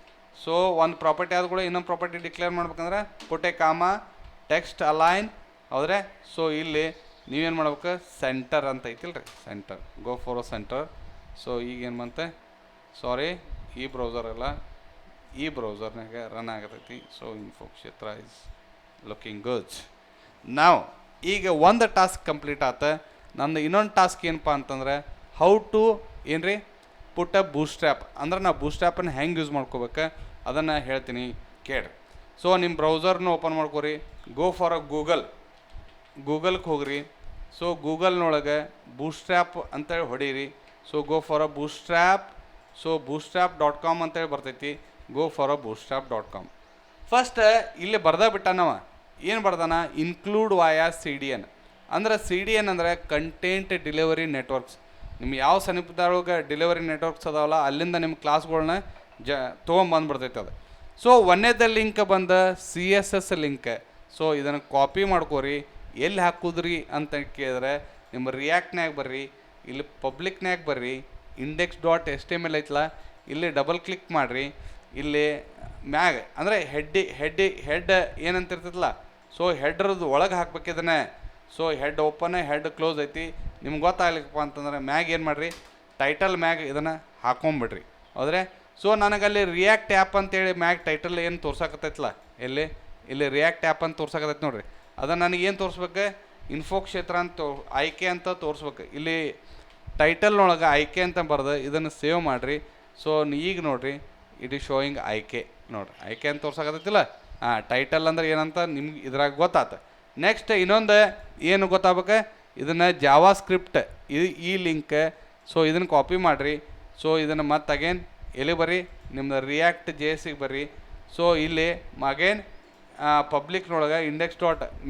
ಸೊ ಒಂದು ಪ್ರಾಪರ್ಟಿ ಆದ ಕೂಡ ಇನ್ನೊಂದು ಪ್ರಾಪರ್ಟಿ ಡಿಕ್ಲೇರ್ ಮಾಡ್ಬೇಕಂದ್ರೆ ಪುಟೆ ಕಾಮ ಟೆಕ್ಸ್ಟ್ ಅಲೈನ್. ಹೌದ್ರೆ? ಸೊ ಇಲ್ಲಿ ನೀವೇನು ಮಾಡ್ಬೇಕು, ಸೆಂಟರ್ ಅಂತ ಐತಿಲ್ಲ ರೀ, centre, go for centre. So ಈಗೇನು ಬಂತೆ, ಸಾರಿ ಈ ಬ್ರೌಸರ್ ಎಲ್ಲ ಈ ಬ್ರೌಸರ್ನಾಗ ರನ್ ಆಗತೈತಿ. ಸೊ ಇನ್ಫೋ ಕ್ಷೇತ್ರ ಇಸ್ ಲುಕಿಂಗ್ ಗುಡ್. ನಾವು ಈಗ ಒಂದು ಟಾಸ್ಕ್ ಕಂಪ್ಲೀಟ್ ಆತ. ನಂದು ಇನ್ನೊಂದು ಟಾಸ್ಕ್ ಏನಪ್ಪ ಅಂತಂದ್ರೆ ಹೌ ಟು ಏನು ರೀ ಪುಟ್ ಅ ಬೂಸ್ಟ್ರ್ಯಾಪ್. ಅಂದ್ರೆ ನಾವು ಬೂಸ್ಟ್ರ್ಯಾಪನ್ನು ಹೆಂಗೆ ಯೂಸ್ ಮಾಡ್ಕೋಬೇಕು ಅದನ್ನು ಹೇಳ್ತೀನಿ ಕೇಳ್ರಿ. ಸೊ ನಿಮ್ಮ ಬ್ರೌಸರ್ನ ಓಪನ್ ಮಾಡ್ಕೊರಿ. ಗೋ ಫಾರ್ ಅ ಗೂಗಲ್ಗೆ ಹೋಗ್ರಿ. ಸೊ ಗೂಗಲ್ನೊಳಗೆ ಬೂಸ್ಟ್ರ್ಯಾಪ್ ಅಂತೇಳಿ ಹೊಡೀರಿ. So go for a bootstrap. So bootstrap.com ಅಂತೇಳಿ ಬರ್ತೈತಿ. ಗೋ ಫಾರ್ ಅ bootstrap.com. ಫಸ್ಟ್ ಇಲ್ಲಿ ಬರ್ದ ಬಿಟ್ಟಾನವ, ಏನು ಬರ್ದಾನ, ಇನ್ಕ್ಲೂಡ್ ವಾಯಾ CDN. ಅಂದ್ರೆ CDN ಅಂದರೆ ಕಂಟೆಂಟ್ ಡೆಲಿವರಿ ನೆಟ್ವರ್ಕ್ಸ್. ನಿಮ್ಮ ಯಾವ ಸಮೀಪದೊಳಗೆ ಡೆಲಿವರಿ ನೆಟ್ವರ್ಕ್ಸ್ ಅದಾವಲ್ಲ ಅಲ್ಲಿಂದ ನಿಮ್ಮ ಕ್ಲಾಸ್ಗಳ್ನ ತೊಗೊಂಬಂದ್ಬಿಡ್ತೈತೆ ಅದು. ಸೊ ಒಂದೇದ ಲಿಂಕ್ ಬಂದ CSS ಲಿಂಕ್. ಸೊ ಇದನ್ನು ಕಾಪಿ ಮಾಡ್ಕೋರಿ. ಎಲ್ಲಿ ಹಾಕೋದ್ರಿ ಅಂತ ಕೇಳಿದ್ರೆ ನಿಮ್ಮ ರಿಯಾಕ್ಟ್ನ್ಯಾಗ ಬರ್ರಿ, ಇಲ್ಲಿ ಪಬ್ಲಿಕ್ನ್ಯಾಗ ಬರ್ರಿ, index.html ಐತಲ್ಲ ಇಲ್ಲಿ ಡಬಲ್ ಕ್ಲಿಕ್ ಮಾಡಿರಿ. ಇಲ್ಲಿ ಮ್ಯಾಗ ಅಂದರೆ ಹೆಡ್ ಏನಂತಿರ್ತೈತಲ್ಲ, ಸೊ ಹೆಡ್ರದ್ದು ಒಳಗೆ ಹಾಕ್ಬೇಕಿದನ್ನೇ. So head open head close ಐತಿ. ನಿಮ್ಗೆ ಗೊತ್ತಾಗ್ಲಿಕ್ಕಪ್ಪ ಅಂತಂದ್ರೆ ಮ್ಯಾಗ ಏನು ಮಾಡಿರಿ, ಟೈಟಲ್ ಮ್ಯಾಗ ಇದನ್ನು ಹಾಕೊಂಬಿಡ್ರಿ. ಹೌದ್ರೆ? ಸೊ ನನಗಲ್ಲಿ ರಿಯಾಕ್ಟ್ ಆ್ಯಪ್ ಅಂತೇಳಿ ಮ್ಯಾಗ ಟೈಟಲ್ ಏನು ತೋರ್ಸಾಕತ್ತೈತಲ್ಲ, ಇಲ್ಲಿ ರಿಯಾಕ್ಟ್ ಆ್ಯಪ್ ಅಂತ ತೋರ್ಸಾಕತ್ತೈತೆ ನೋಡಿರಿ. ಅದನ್ನು ನನಗೇನು ತೋರಿಸ್ಬೇಕು, ಇನ್ಫೋ ಕ್ಷೇತ್ರ ಅಂತ ಆಯ್ಕೆ ಅಂತ ತೋರಿಸ್ಬೇಕು. ಇಲ್ಲಿ ಟೈಟಲ್ನೊಳಗೆ ಆಯ್ಕೆ ಅಂತ ಬರ್ದು ಇದನ್ನು ಸೇವ್ ಮಾಡಿರಿ. ಸೊ ಈಗ ನೋಡಿರಿ, ಇಟ್ ಈಸ್ ಶೋಯಿಂಗ್ ಆಯ್ಕೆ. ನೋಡಿರಿ ಆಯ್ಕೆ ಅಂತ ತೋರ್ಸಾಕತ್ತೈತಿಲ್ಲ. ಟೈಟಲ್ ಅಂದ್ರೆ ಏನಂತ ನಿಮ್ಗೆ ಇದ್ರಾಗ ಗೊತ್ತಾತ. ನೆಕ್ಸ್ಟ್ ಇನ್ನೊಂದು ಏನು ಗೊತ್ತಾಗಬೇಕು, ಇದನ್ನು ಜಾವಾ ಸ್ಕ್ರಿಪ್ಟ್ ಈ ಲಿಂಕ್. ಸೊ ಇದನ್ನು ಕಾಪಿ ಮಾಡಿರಿ. ಸೊ ಇದನ್ನು ಮತ್ತೆ ಅಗೇನ್ ಎಲ್ಲಿ ಬರ್ರಿ, ನಿಮ್ಮದು ರಿಯಾಕ್ಟ್ JSಗೆ ಬರ್ರಿ. ಸೊ ಇಲ್ಲಿ ಅಗೇನ್ ಪಬ್ಲಿಕ್ನೊಳಗೆ index.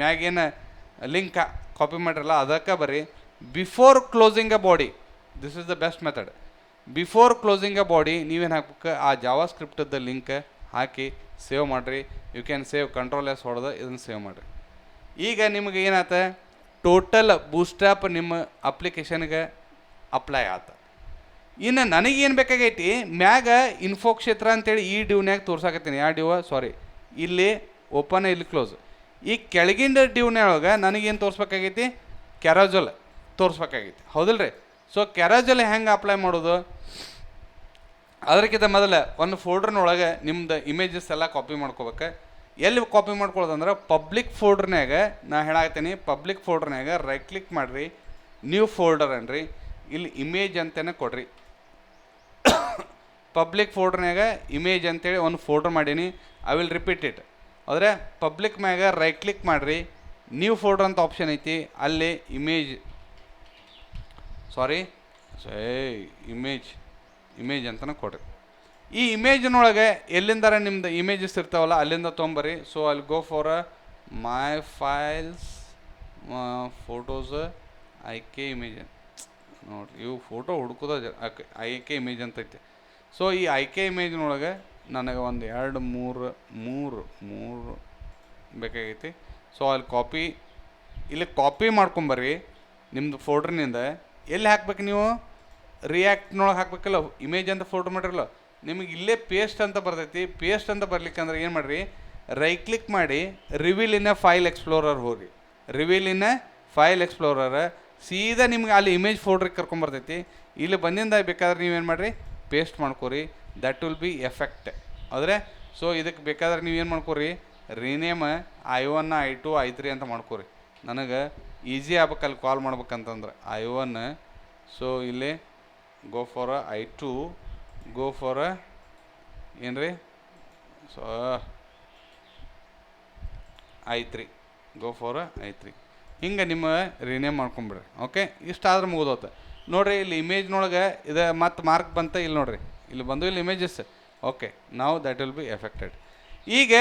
ಮ್ಯಾಗೇನು ಲಿಂಕ್ ಕಾಪಿ ಮಾಡಿರಲ್ಲ ಅದಕ್ಕೆ ಬರ್ರಿ. Before closing a body, this is the best method. Before closing a body ನೀವೇನು ಹಾಕ್ಬೇಕು, ಆ ಜಾವಾ ಸ್ಕ್ರಿಪ್ಟದ ಲಿಂಕ್ ಹಾಕಿ ಸೇವ್ ಮಾಡಿರಿ. You can save, control S ಹೊಡೆದು ಇದನ್ನು ಸೇವ್ ಮಾಡಿರಿ. ಈಗ ನಿಮಗೆ ಏನಾಯ್ತ, ಟೋಟಲ್ ಬೂಸ್ಟ್ರ್ಯಾಪ್ ನಿಮ್ಮ ಅಪ್ಲಿಕೇಶನ್ಗೆ ಅಪ್ಲೈ ಆತ. ಇನ್ನು ನನಗೇನು ಬೇಕಾಗೈತಿ, ಮ್ಯಾಗ ಇನ್ಫೋ ಕ್ಷೇತ್ರ ಅಂತೇಳಿ ಈ ಡ್ಯೂನ್ಯಾಗ ತೋರ್ಸಾಕತ್ತೀನಿ. ಯಾವ ಡ್ಯೂ, ಸಾರಿ ಇಲ್ಲಿ ಓಪನ್ ಇಲ್ಲಿ ಕ್ಲೋಸ್. ಈ ಕೆಳಗಿಂದ ಡ್ಯೂನ್ಯಾಗ ನನಗೇನು ತೋರಿಸ್ಬೇಕಾಗೈತಿ, ಕ್ಯಾರೋಜಲ್ ತೋರಿಸ್ಬೇಕಾಗೈತಿ. ಹೌದಿಲ್ಲ ರೀ? ಸೊ ಕ್ಯಾರೋಜಲ್ ಹೆಂಗೆ ಅಪ್ಲೈ ಮಾಡೋದು, ಅದಕ್ಕಿಂತ ಮೊದಲು ಒಂದು ಫೋಲ್ಡರ್ನೊಳಗೆ ನಿಮ್ದು ಇಮೇಜಸ್ ಎಲ್ಲ ಕಾಪಿ ಮಾಡ್ಕೋಬೇಕು. ಎಲ್ಲಿ ಕಾಪಿ ಮಾಡ್ಕೊಳ್ಳೋದಂದ್ರೆ ಪಬ್ಲಿಕ್ ಫೋಲ್ಡರ್ನಾಗ, ನಾ ಹೇಳಾಗ್ತೀನಿ ಪಬ್ಲಿಕ್ ಫೋಲ್ಡರ್ನಾಗ ರೈಟ್ ಕ್ಲಿಕ್ ಮಾಡಿರಿ, ನ್ಯೂ ಫೋಲ್ಡರ್ ಅನ್ರಿ, ಇಲ್ಲಿ ಇಮೇಜ್ ಅಂತಲೇ ಕೊಡ್ರಿ. ಪಬ್ಲಿಕ್ ಫೋಲ್ಡರ್ನಾಗ ಇಮೇಜ್ ಅಂತೇಳಿ ಒಂದು ಫೋಲ್ಡರ್ ಮಾಡೀನಿ. I will repeat it. ಆದರೆ ಪಬ್ಲಿಕ್ ಮ್ಯಾಗ ರೈಟ್ ಕ್ಲಿಕ್ ಮಾಡಿರಿ, ನ್ಯೂ ಫೋಲ್ಡರ್ ಅಂತ ಆಪ್ಷನ್ ಐತಿ, ಅಲ್ಲಿ ಇಮೇಜ್ ಅಂತಲೇ ಕೊಡ್ರಿ. ಈ ಇಮೇಜ್ನೊಳಗೆ ಎಲ್ಲಿಂದಾರ ನಿಮ್ದು ಇಮೇಜಸ್ ಇರ್ತಾವಲ್ಲ ಅಲ್ಲಿಂದ ತೊಗೊಂಬರ್ರಿ. ಸೊ ಅಲ್ಲಿ go for my files, photos, ಆಯ್ಕೆ ಇಮೇಜ್ ನೋಡಿರಿ. ಇವು ಫೋಟೋ ಹುಡ್ಕೋದ ಆಯ್ಕೆ ಇಮೇಜ್ ಅಂತ ಐತೆ. ಸೊ ಈ ಆಯ್ಕೆ ಇಮೇಜ್ನೊಳಗೆ ನನಗೆ ಒಂದು 2 3 ಬೇಕಾಗೈತಿ. ಸೊ ಅಲ್ಲಿ ಇಲ್ಲಿ ಕಾಪಿ ಮಾಡ್ಕೊಂಬರ್ರಿ ನಿಮ್ಮದು ಫೋಲ್ಡ್ರ್ನಿಂದ. ಎಲ್ಲಿ ಹಾಕ್ಬೇಕು ನೀವು, ರಿಯಾಕ್ಟ್ನೊಳಗೆ ಹಾಕ್ಬೇಕಲ್ಲ, ಇಮೇಜ್ ಅಂತ ಫೋಲ್ಡರ್ ಮಾಡಿರಲ್ಲ, ನಿಮಗೆ ಇಲ್ಲೇ ಪೇಸ್ಟ್ ಅಂತ ಬರ್ತೈತಿ. ಪೇಸ್ಟ್ ಅಂತ ಬರ್ಲಿಕ್ಕಂದ್ರೆ ಏನು ಮಾಡಿರಿ, ರೈಟ್ ಕ್ಲಿಕ್ ಮಾಡಿ reveal in a file explorer ಹೋಗಿ. Reveal in a file explorer ಸೀದಾ ನಿಮ್ಗೆ ಅಲ್ಲಿ ಇಮೇಜ್ ಫೋಲ್ಡ್ರಿಗೆ ಕರ್ಕೊಂಬರ್ತೈತಿ. ಇಲ್ಲಿ ಬಂದಿಂದ ಬೇಕಾದ್ರೆ ನೀವೇನು ಮಾಡಿರಿ, ಪೇಸ್ಟ್ ಮಾಡ್ಕೊರಿ. That will be effect. ಆದರೆ ಸೊ ಇದಕ್ಕೆ ಬೇಕಾದ್ರೆ ನೀವೇನು ಮಾಡ್ಕೊರಿ, ರಿನೇಮ್ I1 I2 I3 ಅಂತ ಮಾಡ್ಕೊರಿ. ನನಗೆ ಈಸಿ ಆಗ್ಬೇಕಲ್ಲಿ ಕಾಲ್ ಮಾಡ್ಬೇಕಂತಂದ್ರೆ I1. ಸೊ ಇಲ್ಲಿ go for I2, go for ಏನು ರೀ so I3, go for I3. ಹಿಂಗೆ ನಿಮ್ಮ ರಿನೇಮ್ ಮಾಡ್ಕೊಂಬಿಡ್ರಿ. ಓಕೆ, ಇಷ್ಟಾದ್ರೆ ಮುಗಿದೋತ ನೋಡಿರಿ. ಇಲ್ಲಿ ಇಮೇಜ್ನೊಳಗೆ ಇದು ಮತ್ತು ಮಾರ್ಕ್ ಬಂತ ಇಲ್ಲಿ ನೋಡಿರಿ, ಇಲ್ಲಿ ಬಂದು ಇಲ್ಲಿ ಇಮೇಜಸ್. ಓಕೆ, ನಾವು ದ್ಯಾಟ್ ವಿಲ್ ಬಿ ಎಫೆಕ್ಟೆಡ್. ಈಗ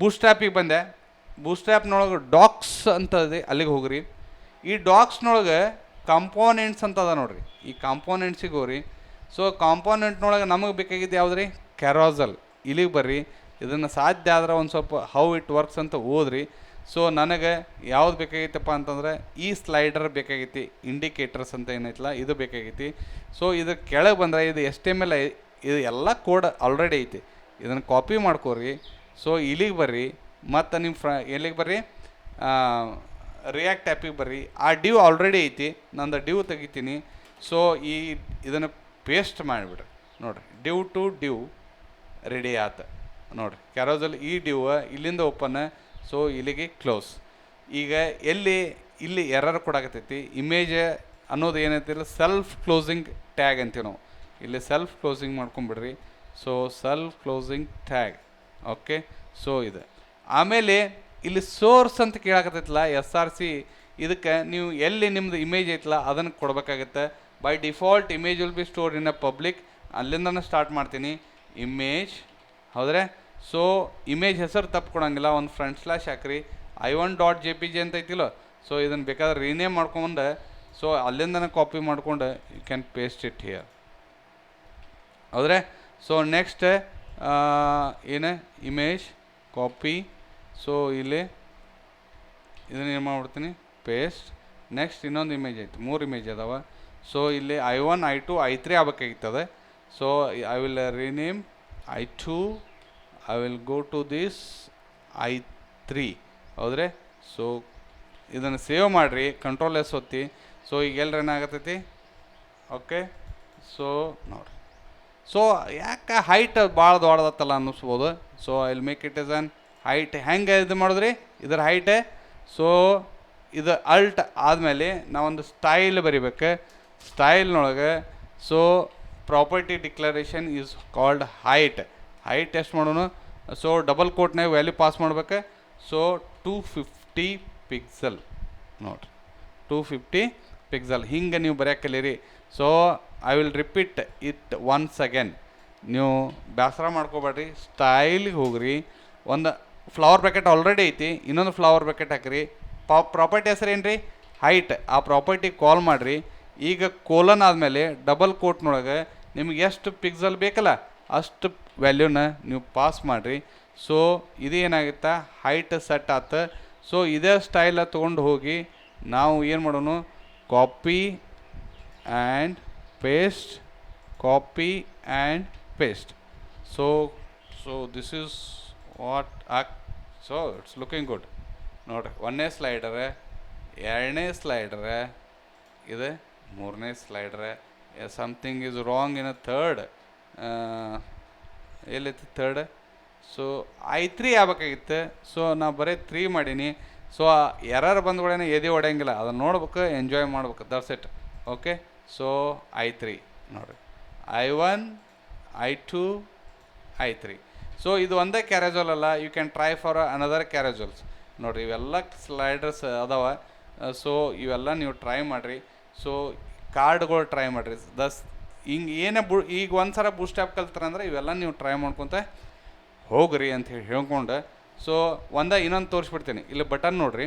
ಬೂಸ್ಟ್ರ್ಯಾಪಿಗೆ ಬಂದೆ. ಬೂಸ್ಟ್ರ್ಯಾಪ್ನೊಳಗೆ ಡಾಕ್ಸ್ ಅಂತ ಇದೆ, ಅಲ್ಲಿಗೆ ಹೋಗ್ರಿ. ಈ ಡಾಕ್ಸ್ನೊಳಗೆ ಕಾಂಪೋನೆಂಟ್ಸ್ ಅಂತ ಅದ ನೋಡ್ರಿ. ಈ ಕಾಂಪೋನೆಂಟ್ಸಿಗೆ ಹೋಗ್ರಿ. ಸೊ ಕಾಂಪೋನೆಂಟ್ನೊಳಗೆ ನಮಗೆ ಬೇಕಾಗಿದ್ದು ಯಾವ್ದು ರೀ? ಕ್ಯಾರೋಸಲ್. ಇಲ್ಲಿಗೆ ಬರ್ರಿ. ಇದನ್ನು ಸಾಧ್ಯ ಆದ್ರೆ ಒಂದು ಸ್ವಲ್ಪ ಹೌ ಇಟ್ ವರ್ಕ್ಸ್ ಅಂತ ಓದ್ರಿ. ಸೊ ನನಗೆ ಯಾವ್ದು ಬೇಕಾಗಿತ್ತಪ್ಪ ಅಂತಂದ್ರೆ ಈ ಸ್ಲೈಡರ್ ಬೇಕಾಗೈತಿ, ಇಂಡಿಕೇಟರ್ಸ್ ಅಂತ ಏನೈತಲ್ಲ ಇದು ಬೇಕಾಗೈತಿ. ಸೊ ಇದು ಕೆಳಗೆ ಬಂದರೆ ಇದು HTML, ಇದು ಎಲ್ಲ ಕೋಡ್ ಆಲ್ರೆಡಿ ಐತಿ. ಇದನ್ನು ಕಾಪಿ ಮಾಡ್ಕೋರಿ. ಸೊ ಇಲ್ಲಿಗೆ ಬರ್ರಿ, ಮತ್ತು ನಿಮ್ಮ ಎಲ್ಲಿಗೆ ಬರ್ರಿ, ರಿಯಾಕ್ಟ್ ಆ್ಯಪಿಗೆ ಬರ್ರಿ. ಆ ಡ್ಯೂ ಆಲ್ರೆಡಿ ಐತಿ, ನಂದು ಡ್ಯೂ ತೆಗಿತೀನಿ. ಸೊ ಇದನ್ನು ಪೇಸ್ಟ್ ಮಾಡಿಬಿಡ್ರಿ. ನೋಡಿರಿ, ಡ್ಯೂ ಟು ಡ್ಯೂ ರೆಡಿ ಆತ ನೋಡಿರಿ. ಕ್ಯಾರೋಸಲ್ ಈ ಡ್ಯೂ ಇಲ್ಲಿಂದ ಓಪನ್, ಸೊ ಇಲ್ಲಿಗೆ ಕ್ಲೋಸ್. ಈಗ ಇಲ್ಲಿ ಎರರ್ ಕೊಡಾಕತ್ತೈತಿ. ಇಮೇಜ್ ಅನ್ನೋದು ಏನೈತಿಲ್ಲ, ಸೆಲ್ಫ್ ಕ್ಲೋಸಿಂಗ್ ಟ್ಯಾಗ್ ಅಂತೀವಿ ನಾವು. ಇಲ್ಲಿ ಸೆಲ್ಫ್ ಕ್ಲೋಸಿಂಗ್ ಮಾಡ್ಕೊಂಬಿಡ್ರಿ. So self closing tag. Okay, so ಇದೆ. ಆಮೇಲೆ ಇಲ್ಲಿ ಸೋರ್ಸ್ ಅಂತ ಕೇಳಾಕತ್ತೈತಲ್ಲ, SRC. ಇದಕ್ಕೆ ನೀವು ಎಲ್ಲಿ ನಿಮ್ಮದು ಇಮೇಜ್ ಐತಲ್ಲ ಅದನ್ನು ಕೊಡಬೇಕಾಗತ್ತೆ. By default image will be stored in a public. ಅಲ್ಲಿಂದನೇ ಸ್ಟಾರ್ಟ್ ಮಾಡ್ತೀನಿ. ಇಮೇಜ್ ಹೌದ್ರೆ. ಸೊ ಇಮೇಜ್ ಹೆಸರು ತಪ್ಪು ಕೊಡೋಂಗಿಲ್ಲ, ಒಂದು / ಹಾಕ್ರಿ. I1.jpg ಅಂತ ಐತಿಲ್ಲ. ಸೊ ಇದನ್ನು ಬೇಕಾದ್ರೆ ರೀನೇಮ್ ಮಾಡ್ಕೊಂಡು, ಸೊ ಅಲ್ಲಿಂದನೇ ಕಾಪಿ ಮಾಡ್ಕೊಂಡು you can paste it here ಹೌದ್ರೆ. ಸೊ ನೆಕ್ಸ್ಟ್ ಏನು ಇಮೇಜ್ ಕಾಪಿ. ಸೊ ಇಲ್ಲಿ ಇದನ್ನು ಏನು ಮಾಡ್ಬಿಡ್ತೀನಿ, ಪೇಸ್ಟ್. ನೆಕ್ಸ್ಟ್ ಇನ್ನೊಂದು ಇಮೇಜ್ ಐತೆ, 3 ಇಮೇಜ್ ಅದಾವ. ಸೊ ಇಲ್ಲಿ I1, I2, I3 ಆಗಬೇಕಾಗಿತ್ತದ. So I will rename I2. I will go to this I3 ಹೌದ್ರೆ. ಸೊ ಇದನ್ನು ಸೇವ್ ಮಾಡಿರಿ, Ctrl+S ಒತ್ತಿ. ಸೊ ಈಗ ಎಲ್ಲರ ಏನಾಗತ್ತೈತಿ. ಓಕೆ, ಸೊ ನೋಡಿರಿ. ಸೊ ಯಾಕೆ ಹೈಟ್ ಭಾಳ ದೊಡ್ಡದತ್ತಲ್ಲ ಅನ್ನಿಸ್ಬೋದು. So I will make it is on height. ಹೆಂಗೆ ಇದು ಮಾಡಿದ್ರಿ ಇದರ ಹೈಟ್. ಸೊ ಇದು ಅಲ್ಟ್ ಆದಮೇಲೆ ನಾವೊಂದು ಸ್ಟೈಲ್ ಬರಿಬೇಕು. ಸ್ಟೈಲ್ನೊಳಗೆ so property declaration is called height. Height ಎಷ್ಟು ಮಾಡೋಣ. ಸೊ ಡಬಲ್ ಕೋಟ್ನಾಗ ವ್ಯಾಲ್ಯೂ ಪಾಸ್ ಮಾಡ್ಬೇಕು. ಸೊ 250 ಪಿಕ್ಸೆಲ್ ನೋಡಿರಿ, 250 ಪಿಕ್ಸೆಲ್. ಹಿಂಗೆ ನೀವು ಬರೆಯೋಕೆ ಕಲೀರಿ. So I will repeat it once again. ನೀವು ಬೇಸರ ಮಾಡ್ಕೋಬೇಡ್ರಿ, ಸ್ಟೈಲಿಗೆ ಹೋಗ್ರಿ. ಒಂದು ಫ್ಲವರ್ ಬ್ರ್ಯಾಕೆಟ್ ಆಲ್ರೆಡಿ ಐತಿ, ಇನ್ನೊಂದು ಫ್ಲವರ್ ಬ್ರ್ಯಾಕೆಟ್ ಹಾಕಿರಿ. ಪ್ರಾಪರ್ಟಿ ಹೆಸರು ಏನು ರೀ, ಹೈಟ್. ಆ ಪ್ರಾಪರ್ಟಿ ಕಾಲ್ ಮಾಡಿರಿ. ಈಗ ಕೋಲನ್ ಆದಮೇಲೆ ಡಬಲ್ ಕೋಟ್ನೊಳಗೆ ನಿಮ್ಗೆ ಎಷ್ಟು ಪಿಕ್ಸೆಲ್ ಬೇಕಲ್ಲ ಅಷ್ಟು ವ್ಯಾಲ್ಯೂನ ನೀವು ಪಾಸ್ ಮಾಡಿರಿ. ಸೊ ಇದೇನಾಗುತ್ತೆ, ಹೈಟ್ ಸೆಟ್ ಆತ. ಸೊ ಇದೇ ಸ್ಟೈಲ ತೊಗೊಂಡು ಹೋಗಿ ನಾವು ಏನು ಮಾಡೋಣ, copy and paste, copy and paste. So this is what so it's looking good ನೋಡಿರಿ. 1ನೇ ಸ್ಲೈಡರ, 2ನೇ ಸ್ಲೈಡರ, ಇದು 3ನೇ ಸ್ಲೈಡರ. Something is wrong in a third. ಎಲ್ಲೈತಿ ಥರ್ಡ್. ಸೊ I3 ಆಗ್ಬೇಕಾಗಿತ್ತು. ಸೊ ನಾ ಬರೀ 3 ಮಾಡೀನಿ. ಸೊ ಎರರ್ ಬಂದ್ಗಳೇನೆ ಎದೆ ಹೊಡೆಯಂಗಿಲ್ಲ, ಅದನ್ನು ನೋಡ್ಬೇಕು, ಎಂಜಾಯ್ ಮಾಡ್ಬೇಕು, that's it. Okay, so I3 ನೋಡಿರಿ, I1, I2, I3. ಸೊ ಇದು ಒಂದೇ ಕ್ಯಾರೇಜಲ್ ಅಲ್ಲ, you can try for another carousels ನೋಡಿರಿ. ಇವೆಲ್ಲ ಸ್ಲೈಡರ್ಸ್ ಅದಾವ. ಸೊ ಇವೆಲ್ಲ ನೀವು ಟ್ರೈ ಮಾಡಿರಿ. ಸೊ ಕಾರ್ಡ್ಗಳು ಟ್ರೈ ಮಾಡಿರಿ. ಹಿಂಗೆ ಏನೇ ಈಗ ಒಂದು ಸಲ ಬೂಸ್ಟ್ರ್ಯಾಪ್ ಕಲ್ತ್ರಂದ್ರೆ ಇವೆಲ್ಲ ನೀವು ಟ್ರೈ ಮಾಡ್ಕೊತ ಹೋಗ್ರಿ ಅಂತ ಹೇಳ್ಕೊಂಡು. ಸೊ ಇನ್ನೊಂದು ತೋರಿಸ್ಬಿಡ್ತೀನಿ. ಇಲ್ಲಿ ಬಟನ್ ನೋಡಿರಿ.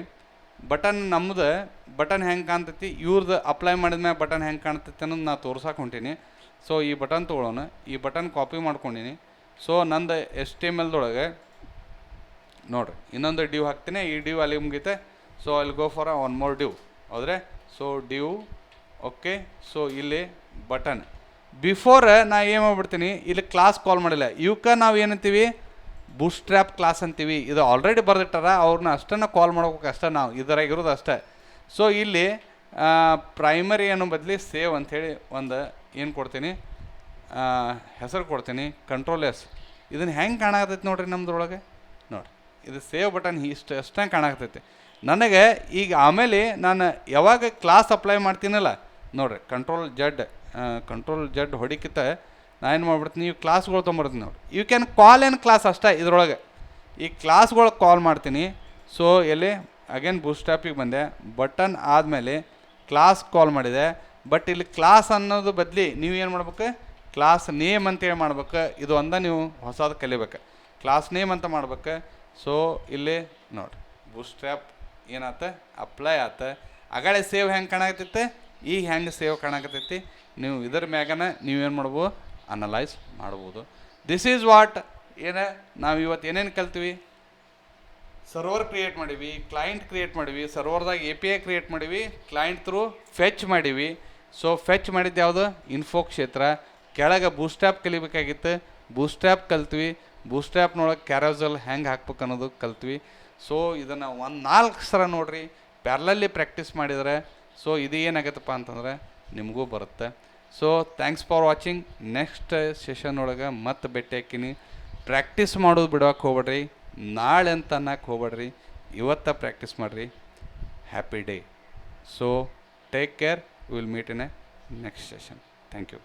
ಬಟನ್ ನಮ್ಮದು ಬಟನ್ ಹೆಂಗೆ ಕಾಣ್ತೈತಿ, ಇವ್ರದ್ದು ಅಪ್ಲೈ ಮಾಡಿದ್ಮೇಲೆ ಬಟನ್ ಹೆಂಗೆ ಕಾಣ್ತೈತಿ ಅನ್ನೋದು ನಾನು ತೋರ್ಸಕ್ಕೆ ಹೊಂಟೀನಿ. ಸೊ ಈ ಬಟನ್ ತೊಗೊಳ್ಳೋಣ. ಈ ಬಟನ್ ಕಾಪಿ ಮಾಡ್ಕೊಂಡೀನಿ. ಸೊ ನಂದು HTMLದೊಳಗೆ ನೋಡಿರಿ ಇನ್ನೊಂದು ಡ್ಯೂ ಹಾಕ್ತೀನಿ. ಈ ಡ್ಯೂ ಅಲ್ಲಿ ಮುಗೀತೆ. ಸೊ ಅಲ್ಲಿ go for one more due ಹೌದ್ರೆ. So due. ಓಕೆ, ಸೊ ಇಲ್ಲಿ ಬಟನ್ ಬಿಫೋರ್ ನಾ ಏನು ಮಾಡ್ಬಿಡ್ತೀನಿ, ಇಲ್ಲಿ ಕ್ಲಾಸ್ ಕಾಲ್ ಮಾಡಿಲ್ಲ. ಇವಕ್ಕೆ ನಾವು ಏನಂತೀವಿ, ಬೂಸ್ಟ್ರ್ಯಾಪ್ ಕ್ಲಾಸ್ ಅಂತೀವಿ. ಇದು ಆಲ್ರೆಡಿ ಬರೆದಿಟ್ಟಾರ, ಅವ್ರನ್ನ ಅಷ್ಟನ್ನು ಕಾಲ್ ಮಾಡ್ಬೇಕು ಅಷ್ಟೇ, ನಾವು ಇದರಾಗಿರೋದು ಅಷ್ಟೇ. ಸೊ ಇಲ್ಲಿ ಪ್ರೈಮರಿ ಅನ್ನೋ ಬದಲಿ ಸೇವ್ ಅಂಥೇಳಿ ಒಂದು ಏನು ಕೊಡ್ತೀನಿ, ಹೆಸರು ಕೊಡ್ತೀನಿ, Ctrl+S. ಇದನ್ನು ಹೆಂಗೆ ಕಾಣಾಕತ್ತೈತಿ ನೋಡಿರಿ ನಮ್ದ್ರೊಳಗೆ. ನೋಡಿರಿ, ಇದು ಸೇವ್ ಬಟನ್ ಅಷ್ಟೇ ಕಾಣಾಕತ್ತೈತಿ. ನನಗೆ ಈಗ ಆಮೇಲೆ ನಾನು ಯಾವಾಗ ಕ್ಲಾಸ್ ಅಪ್ಲೈ ಮಾಡ್ತೀನಲ್ಲ ನೋಡಿರಿ, ಕಂಟ್ರೋಲ್ ಜಡ್ ಹೊಡಿಕಿತ ನಾನು ಏನು ಮಾಡ್ಬಿಡ್ತೀನಿ, ನೀವು ಕ್ಲಾಸ್ಗಳು ತೊಗೊಂಬರ್ತೀನಿ ನೋಡಿ. You can call an class ಅಷ್ಟೇ ಇದ್ರೊಳಗೆ. ಈ ಕ್ಲಾಸ್ಗಳು ಕಾಲ್ ಮಾಡ್ತೀನಿ. ಸೊ ಎಲ್ಲಿ ಅಗೇನ್ ಬೂಟ್ಸ್ಟ್ರ್ಯಾಪಿಗೆ ಬಂದೆ, ಬಟನ್ ಆದಮೇಲೆ ಕ್ಲಾಸ್ ಕಾಲ್ ಮಾಡಿದೆ. ಬಟ್ ಇಲ್ಲಿ ಕ್ಲಾಸ್ ಅನ್ನೋದು ಬದಲಿ ನೀವು ಏನು ಮಾಡ್ಬೇಕು, ಕ್ಲಾಸ್ ನೇಮ್ ಅಂತೇಳಿ ಮಾಡ್ಬೇಕು. ಇದು ನೀವು ಹೊಸದು ಕಲಿಬೇಕು, ಕ್ಲಾಸ್ ನೇಮ್ ಅಂತ ಮಾಡ್ಬೇಕು. ಸೊ ಇಲ್ಲಿ ನೋಡಿ ಬೂಟ್ಸ್ಟ್ರ್ಯಾಪ್ ಏನಾತ ಅಪ್ಲೈ ಆತ. ಅಗಳೆ ಸೇವ್ ಹೆಂಗೆ ಕಾಣಕತ್ತೈತೆ, ಈಗ ಹೆಂಗೆ ಸೇವ್ ಕಾಣಕತ್ತೈತಿ. ನೀವು ಇದ್ರ ಮ್ಯಾಗನ ನೀವೇನು ಮಾಡ್ಬೋದು, ಅನಲೈಸ್ ಮಾಡ್ಬೋದು. ದಿಸ್ ಈಸ್ ವಾಟ್ ನಾವು ಇವತ್ತು ಏನೇನು ಕಲ್ತೀವಿ. ಸರ್ವರ್ ಕ್ರಿಯೇಟ್ ಮಾಡೀವಿ, ಕ್ಲೈಂಟ್ ಕ್ರಿಯೇಟ್ ಮಾಡೀವಿ, ಸರ್ವರ್ದಾಗ API ಕ್ರಿಯೇಟ್ ಮಾಡೀವಿ, ಕ್ಲೈಂಟ್ ಥ್ರೂ ಫೆಚ್ ಮಾಡೀವಿ. ಸೊ ಫೆಚ್ ಮಾಡಿದ್ದು ಯಾವುದು, ಇನ್ಫೋ ಕ್ಷೇತ್ರ. ಕೆಳಗೆ ಬೂಟ್ಸ್ಟ್ರ್ಯಾಪ್ ಕಲಿಬೇಕಾಗಿತ್ತು, ಬೂಟ್ಸ್ಟ್ರ್ಯಾಪ್ ಕಲ್ತ್ವಿ. ಬೂಟ್ಸ್ಟ್ರ್ಯಾಪ್ನೊಳಗೆ ಕ್ಯಾರೋಸಲ್ ಹೆಂಗೆ ಹಾಕ್ಬೇಕು ಅನ್ನೋದು ಕಲ್ತ್ವಿ. ಸೊ ಇದನ್ನು 4 ಸಲ ನೋಡಿರಿ, ಪ್ಯಾರಲಲ್ಲಿ ಪ್ರಾಕ್ಟೀಸ್ ಮಾಡಿದರೆ ಸೊ ಇದು ಏನಾಗತ್ತಪ್ಪ ಅಂತಂದರೆ ನಿಮಗೂ ಬರುತ್ತೆ. So thanks for watching. Next session ಒಳಗೆ ಮತ್ತೆ ಭೇಟಿ ಹಾಕಿನಿ. ಪ್ರಾಕ್ಟೀಸ್ ಮಾಡೋದು ಬಿಡೋಕೆ ಹೋಗ್ಬೇಡ್ರಿ, ನಾಳೆ ಅಂತ ಅನ್ನಕ್ಕೆ ಹೋಗ್ಬೇಡ್ರಿ, ಇವತ್ತ ಪ್ರಾಕ್ಟೀಸ್ ಮಾಡಿರಿ. Happy day. So take care, will meet in a next session. Thank you.